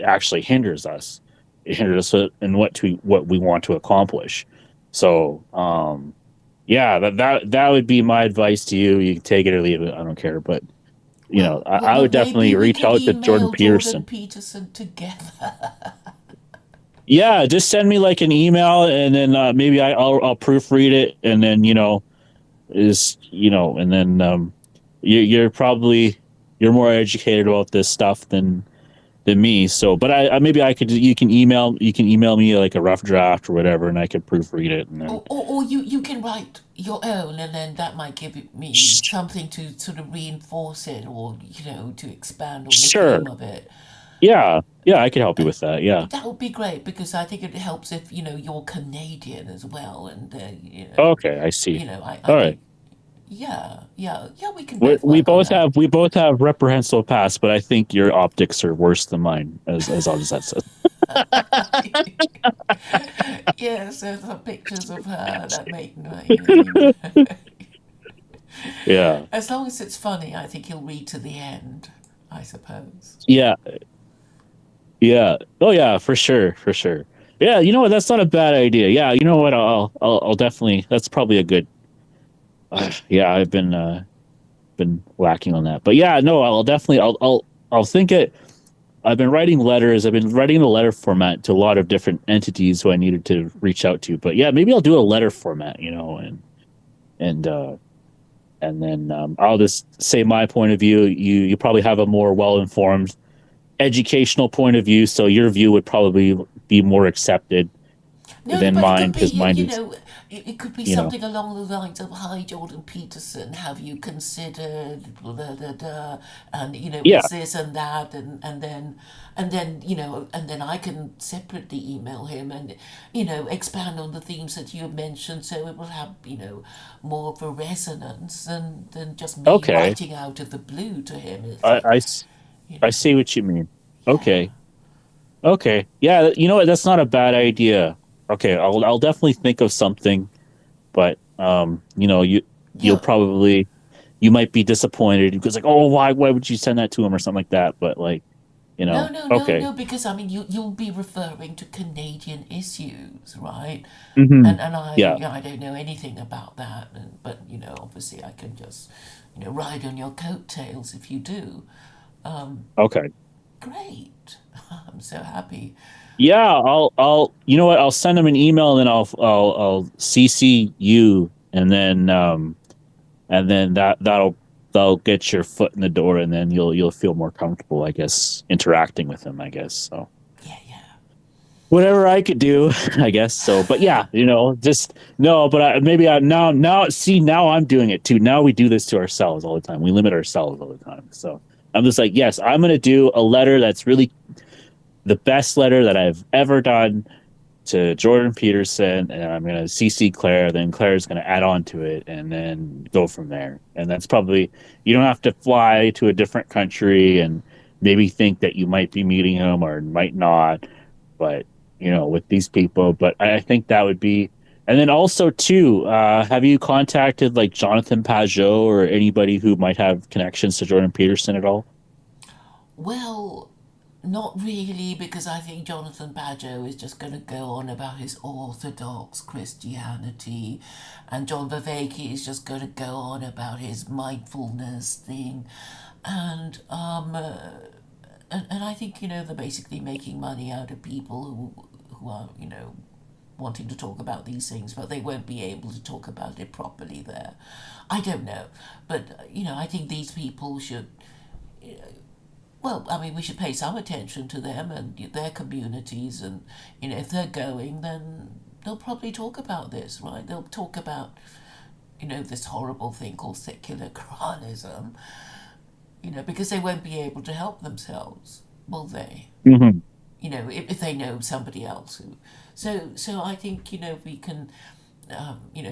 actually hinders us. It hinders us in what we want to accomplish. So yeah, that would be my advice to you. You can take it or leave it, I don't care, but I would definitely reach out to Jordan Peterson. Together. Yeah, just send me like an email, and then maybe I'll proofread it, and then you're more educated about this stuff than me. So, but I maybe I could you can email me like a rough draft or whatever, and I could proofread it, and then Or you can write your own, and then that might give me something to sort of reinforce it, or to expand on the sure, theme of it. yeah, I could help you with that. Yeah. That would be great, because I think it helps if you're Canadian as well, and Okay, I see. I All right. think we can both We work on both that. have reprehensible past, but I think your optics are worse than mine, as all that says. Yes, there's some pictures of her that make Yeah. as long as it's funny, I think he'll read to the end, I suppose. Yeah. Yeah. Oh yeah, for sure, for sure. Yeah, you know what? That's not a bad idea. Yeah, you know what? I'll definitely. That's probably a good. Yeah, I've been lacking on that, but yeah, no, I'll definitely. I'll think it. I've been writing letters. I've been writing in a letter format to a lot of different entities who I needed to reach out to. But yeah, maybe I'll do a letter format, and and then I'll just say my point of view. You probably have a more well informed educational point of view, so your view would probably be more accepted No, than but it mine could be, because mine is, it could be you know, something along the lines of, "Hi, Jordan Peterson, have you considered blah, blah, blah, blah, and yeah, is this and that, and then I can separately email him and expand on the themes that you have mentioned, so it will have more of a resonance than just me okay. writing out of the blue to him. It's I, like, I s- you I know, see what you mean. yeah. Okay, okay, yeah. You know what? That's not a bad idea. Okay, I'll definitely think of something, but you'll Yeah, probably you might be disappointed because like, oh, why would you send that to him or something like that? But like, no, no, no, okay. no, because I mean, you'll be referring to Canadian issues, right? Hmm. And Yeah. I don't know anything about that, but obviously I can just ride on your coattails if you do. Okay. Great, I'm so happy. Yeah, you know what? I'll send him an email and then I'll CC you, and then that'll get your foot in the door, and then you'll feel more comfortable, I guess, interacting with him, I guess. So, Yeah, yeah. okay. Yeah, you know what? That's not a bad idea. Okay, I'll definitely think of something, but you know, you'll probably you might be disappointed because like, oh, why would you send that to him or something like that? But like, Yeah, yeah. whatever I could do, I guess. So, but yeah, just no. But now see now I'm doing it too. Now we do this to ourselves all the time. We limit ourselves all the time. So I'm just like, yes, I'm gonna do a letter that's really the best letter that I've ever done to Jordan Peterson, and I'm going to CC Claire. Then Claire's going to add on to it, and then go from there. And that's probably you don't have to fly to a different country and maybe think that you might be meeting him or might not, but with these people. But I think that would be. And then also too, have you contacted like Jonathan Pajot or anybody who might have connections to Jordan Peterson at all? Well, not really, because I think Jonathan Badger is just going to go on about his orthodox Christianity, and John Viveki is just going to go on about his mindfulness thing, and and I think they're basically making money out of people who are wanting to talk about these things, but they won't be able to talk about it properly there. I don't know, but I think these people should. Well, I mean, we should pay some attention to them and their communities, and if they're going, then they'll probably talk about this, right? They'll talk about this horrible thing called secular Quranism, because they won't be able to help themselves, will they? Mm-hmm. If they know somebody else who. So I think we can,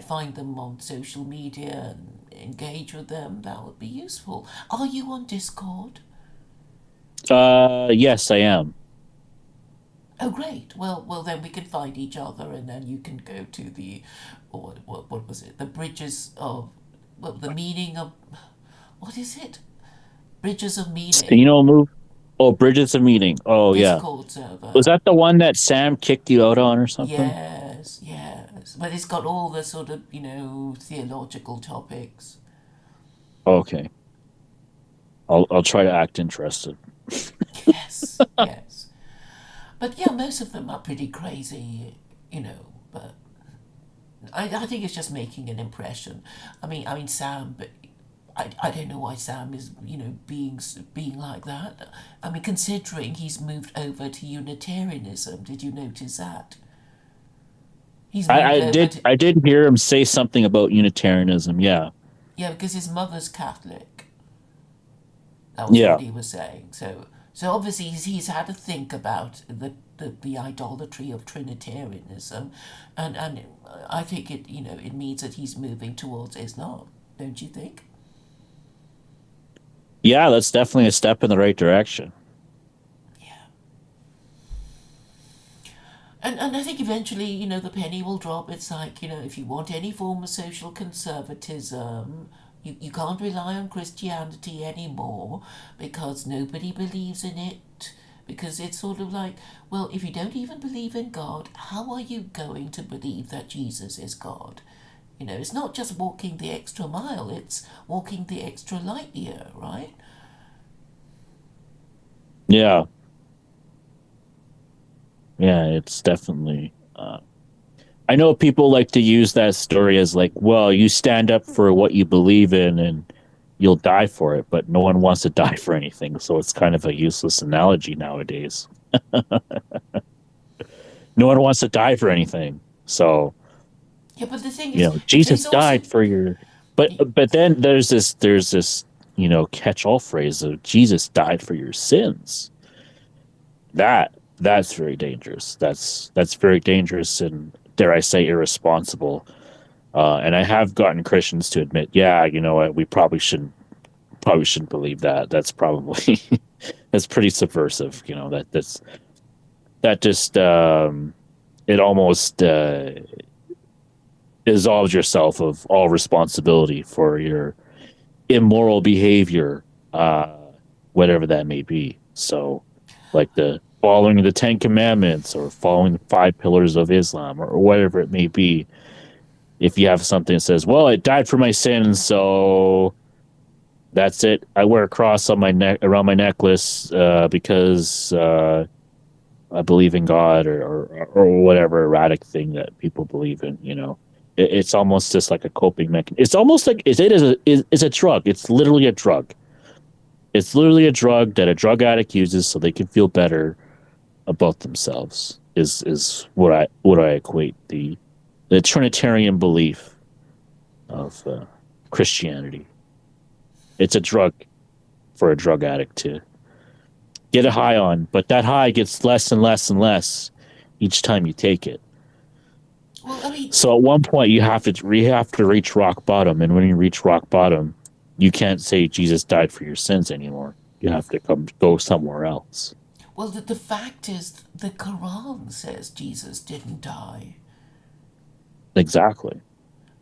find them on social media and engage with them. That would be useful. Are you on Discord? Yes, I am. Oh, great. Well, then we can find each other, and then you can go to the, or what was it? The bridges of, well, the meaning of, what is it? Bridges of meaning. Move. Oh, Bridget's a meeting. Oh, yeah. Discord Was server. that the one that Sam kicked you out on or something? Yes, yes. But it's got all the sort of theological topics. Okay. I'll try to act interested. Yes, yes. But yeah, most of them are pretty crazy, But I think it's just making an impression. I mean, Sam, but I don't know why Sam is being like that. I mean, considering he's moved over to Unitarianism, did you notice that? He's I, moved I over did to I did hear him say something about Unitarianism. Yeah. yeah, because his mother's Catholic. That was Yeah. what he was saying. So obviously he's had to think about the idolatry of Trinitarianism, and I think it means that he's moving towards Islam. Don't you think? Yeah, that's definitely a step in the right direction. Yeah. And I think eventually, the penny will drop. It's like, if you want any form of social conservatism, you can't rely on Christianity anymore because nobody believes in it. Because it's sort of like, well, if you don't even believe in God, how are you going to believe that Jesus is God? It's not just walking the extra mile, it's walking the extra light year, right? Yeah. Yeah, it's definitely I know people like to use that story as like, well, you stand up for what you believe in and you'll die for it, but no one wants to die for anything, so it's kind of a useless analogy nowadays. No one wants to die for anything. So, Yeah, but the thing is, if Jesus there's also. died for your but then there's this catch all phrase of Jesus died for your sins. That's very dangerous. That's very dangerous and dare I say irresponsible. And I have gotten Christians to admit, yeah, you know what, we probably shouldn't believe that. That's probably that's pretty subversive. That just it almost absolves yourself of all responsibility for your immoral behavior, whatever that may be. So, like the following the Ten Commandments or following the five pillars of Islam or whatever it may be. If you have something that says, "Well, it died for my sins, so that's it. I wear a cross on my neck around my necklace because I believe in God or whatever erratic thing that people believe in." It's almost just like a coping mechanism. It's almost like it's a drug. It's literally a drug. It's literally a drug that a drug addict uses so they can feel better about themselves. is what I equate the Trinitarian belief of Christianity. It's a drug for a drug addict to get a high on, but that high gets less and less and less each time you take it. Well, I mean, So at one point you have to reach rock bottom, and when you reach rock bottom, you can't say Jesus died for your sins anymore. You have to go somewhere else. well, the fact is, the Quran says Jesus didn't die. Exactly.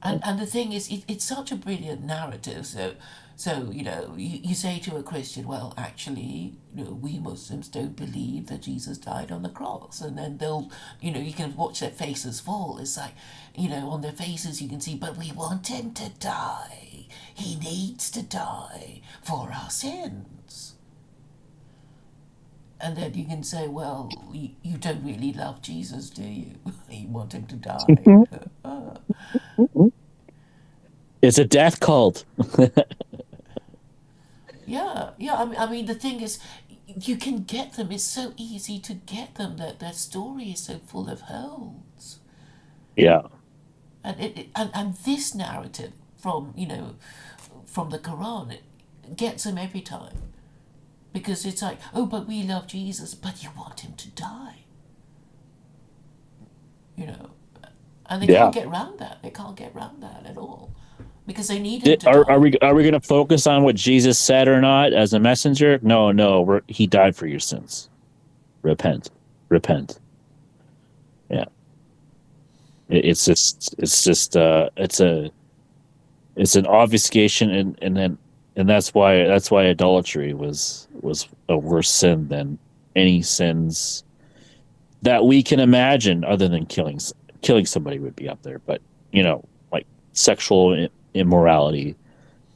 And the thing is, it's such a brilliant narrative. So you say to a Christian, well, actually, we Muslims don't believe that Jesus died on the cross, and then they'll, you can watch their faces fall. It's like, on their faces you can see, but we want him to die. He needs to die for our sins. And then you can say, well, you don't really love Jesus, do you? You want him to die. It's a death cult. Yeah, yeah. I mean, the thing is, you can get them. It's so easy to get them. That their story is so full of holes, Yeah. and this narrative from from the Quran, it gets them every time because it's like, oh, but we love Jesus, but you want him to die, you know, and they Yeah. can't get around that. They can't get around that at all because they need him to Are die. we going to focus on what Jesus said or not as a messenger? No, no. He died for your sins. Repent, repent. Yeah. It's an obfuscation, and that's why idolatry was a worse sin than any sins that we can imagine, other than killing somebody would be up there. But like sexual immorality,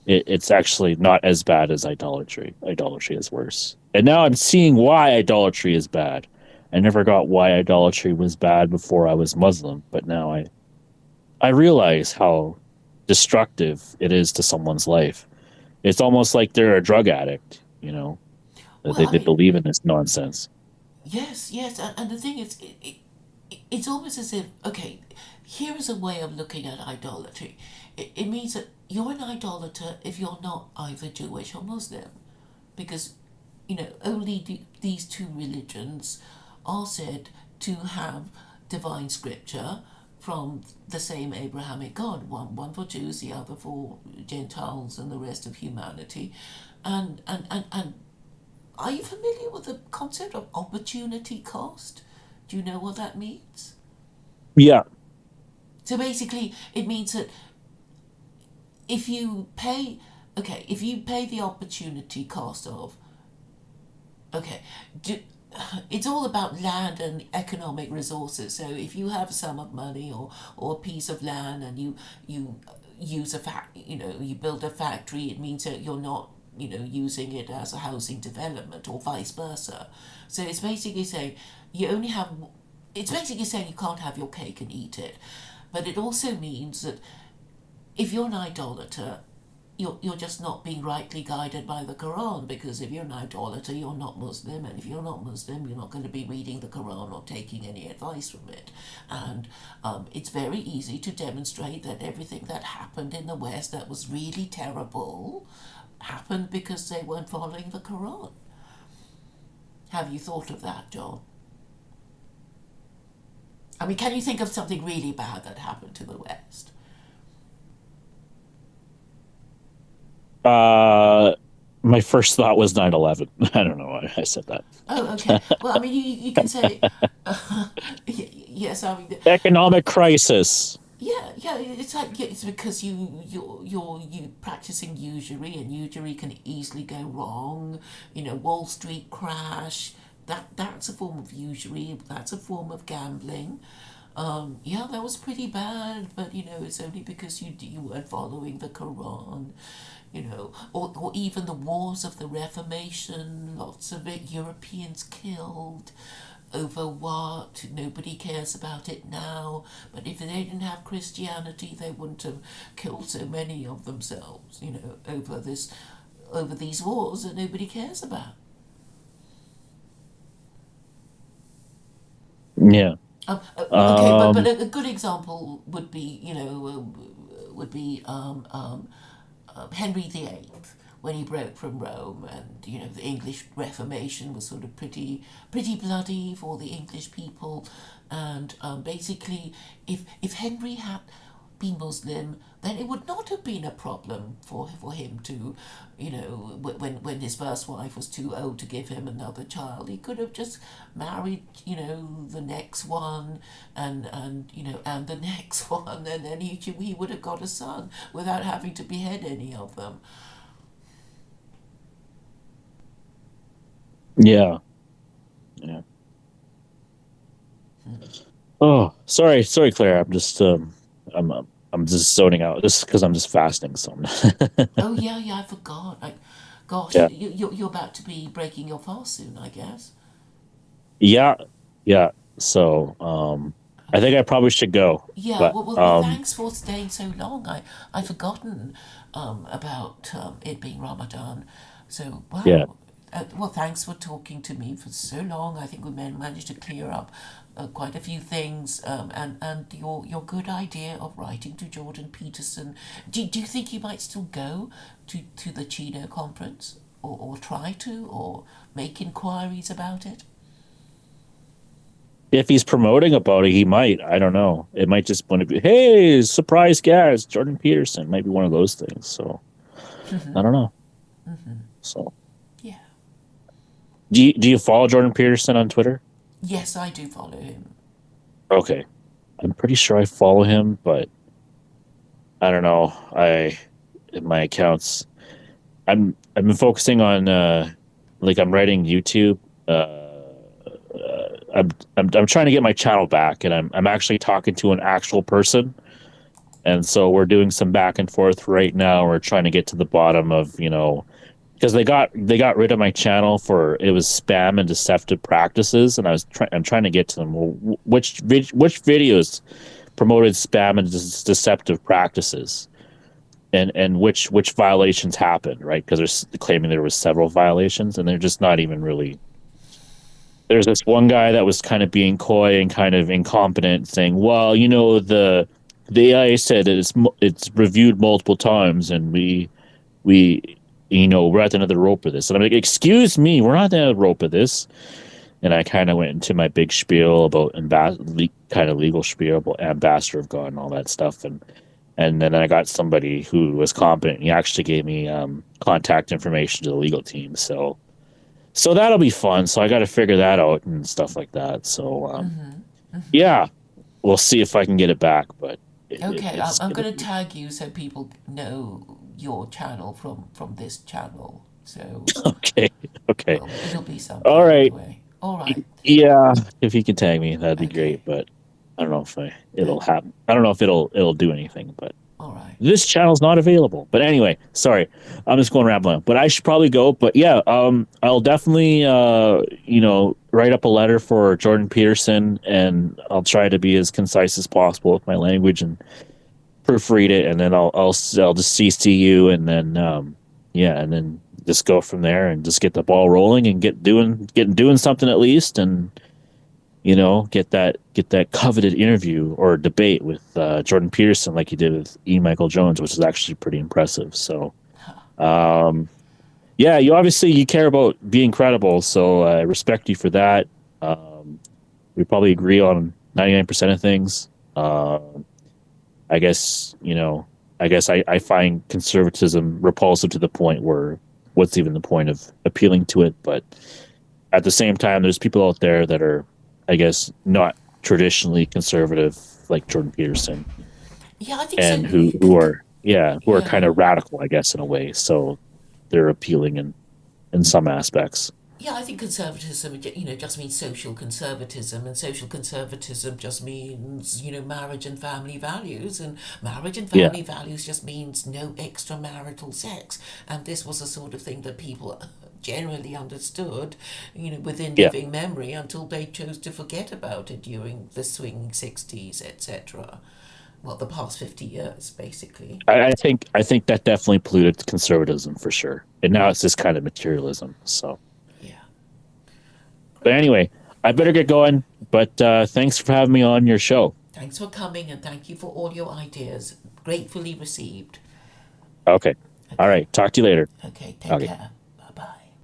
it's actually not as bad as idolatry. Idolatry is worse. And now I'm seeing why idolatry is bad. I never got why idolatry was bad before I was Muslim, but now I realize how destructive it is to someone's life. It's almost like they're a drug addict, that Well, they, I they mean, believe in this nonsense. yes, yes, and the thing is, it's almost as if, okay, here is a way of looking at idolatry. It means that you're an idolater if you're not either Jewish or Muslim, because only these two religions are said to have divine scripture from the same Abrahamic God, one for Jews, the other for Gentiles and the rest of humanity, and are you familiar with the concept of opportunity cost? Do you know what that means? Yeah. So basically, it means that if you pay, okay, if you pay the opportunity cost of, okay, it's all about land and economic resources. So if you have a sum of money or a piece of land and you use you build a factory, it means that you're not using it as a housing development or vice versa. So it's basically saying you only have. It's basically saying you can't have your cake and eat it, but it also means that if you're an idolater, you're just not being rightly guided by the Quran, because if you're an idolater, you're not Muslim, and if you're not Muslim, you're not going to be reading the Quran or taking any advice from it. And it's very easy to demonstrate that everything that happened in the West that was really terrible happened because they weren't following the Quran. Have you thought of that, John? I mean, can you think of something really bad that happened to the West? Uh, my first thought was 9/11. I don't know why I said that. Oh, okay. Well, I mean, you can say, yes. I mean, Economic crisis. yeah, yeah. It's like, yeah, it's because you practicing usury, and usury can easily go wrong. Wall Street crash. That's a form of usury. That's a form of gambling. Yeah, that was pretty bad, but it's only because you weren't following the Quran. Or even the wars of the Reformation, lots of it, Europeans killed over what? Nobody cares about it now, but if they didn't have Christianity, they wouldn't have killed so many of themselves, over these wars that nobody cares about. Yeah. Okay, but Um, a good example would be, would be Henry VIII when he broke from Rome, and the English Reformation was sort of pretty bloody for the English people, and basically, if Henry had been Muslim, then it would not have been a problem for him to, when his first wife was too old to give him another child, he could have just married, the next one, and the next one, and then he would have got a son without having to behead any of them. yeah. Yeah. Oh, sorry, Claire. I'm just zoning out. Just because I'm just fasting. So, Oh yeah, yeah, I forgot. Gosh, yeah, you're about to be breaking your fast soon, I guess. yeah, yeah. So, I think I probably should go. Yeah, But well, thanks for staying so long. I'd forgotten about it being Ramadan. So, yeah, wow. Well, thanks for talking to me for so long. I think we managed to clear up quite a few things, and your good idea of writing to Jordan Peterson. Do you think you might still go to the Chino conference, or try to, or make inquiries about it? if he's promoting about it, he might. I don't know. It might just want to be, hey, surprise guest, Jordan Peterson. Might be one of those things. So I don't know. So Yeah. do you follow Jordan Peterson on Twitter? Yes, I do follow him. Okay, I'm pretty sure I follow him, but I don't know. I in my accounts, I've been focusing on like I'm writing YouTube. I'm trying to get my channel back, and I'm actually talking to an actual person. And so we're doing some back and forth right now. We're trying to get to the bottom of, because they got rid of my channel for it was spam and deceptive practices, and I'm trying to get to them. Well, which videos promoted spam and deceptive practices, and which violations happened, right? Because they're claiming there was several violations, and they're just not even really. There's this one guy that was kind of being coy and kind of incompetent, saying, "Well, the AI said that it's reviewed multiple times, and we we're at the end of the rope of this." And I'm like, "Excuse me, we're not at the end of the rope of this." And I kind of went into my big spiel about kind of legal spiel about ambassador of God and all that stuff, and then I got somebody who was competent. He actually gave me contact information to the legal team, so that'll be fun. So I got to figure that out and stuff like that. So yeah, we'll see if I can get it back, but Okay, it's I'm gonna going to be tag you so people know your channel from this channel. So, okay. Okay. well, it'll be All something right. anyway. All right. Yeah, if you can tag me, that'd be great. Okay. But I don't know if Uh, it'll happen. I don't know if it'll do anything. But all right. this channel's not available. But anyway, sorry, I'm just going rambling. But I should probably go. But yeah, I'll definitely write up a letter for Jordan Peterson, and I'll try to be as concise as possible with my language and proofread it, and then I'll just CC you, and then yeah, and then just go from there and just get the ball rolling and get doing something at least, and get that coveted interview or debate with Jordan Peterson like you did with E. Michael Jones, which is actually pretty impressive. So um, yeah, you care about being credible, so I respect you for that. Um, we probably agree on 99% of things. I guess, I find conservatism repulsive to the point where what's even the point of appealing to it? But at the same time, there's people out there that are, I guess, not traditionally conservative, like Jordan Peterson, Yeah, I think so. and who are kind Yeah. of radical, I guess, in a way. So they're appealing in some aspects. Yeah, I think conservatism, just means social conservatism, and social conservatism just means, marriage and family values, and marriage and Yeah, family values just means no extramarital sex, and this was the sort of thing that people generally understood, within yeah. living memory until they chose to forget about it during the swing 60s, etc. Well, the past 50 years, basically. I think that definitely polluted conservatism for sure. And now it's just kind of materialism. So, Yeah. but Great. anyway, I better get going, but thanks for having me on your show. Thanks for coming and thank you for all your ideas. Gratefully received. Okay. All Okay. right. Talk to you later. Okay. Take Okay. care.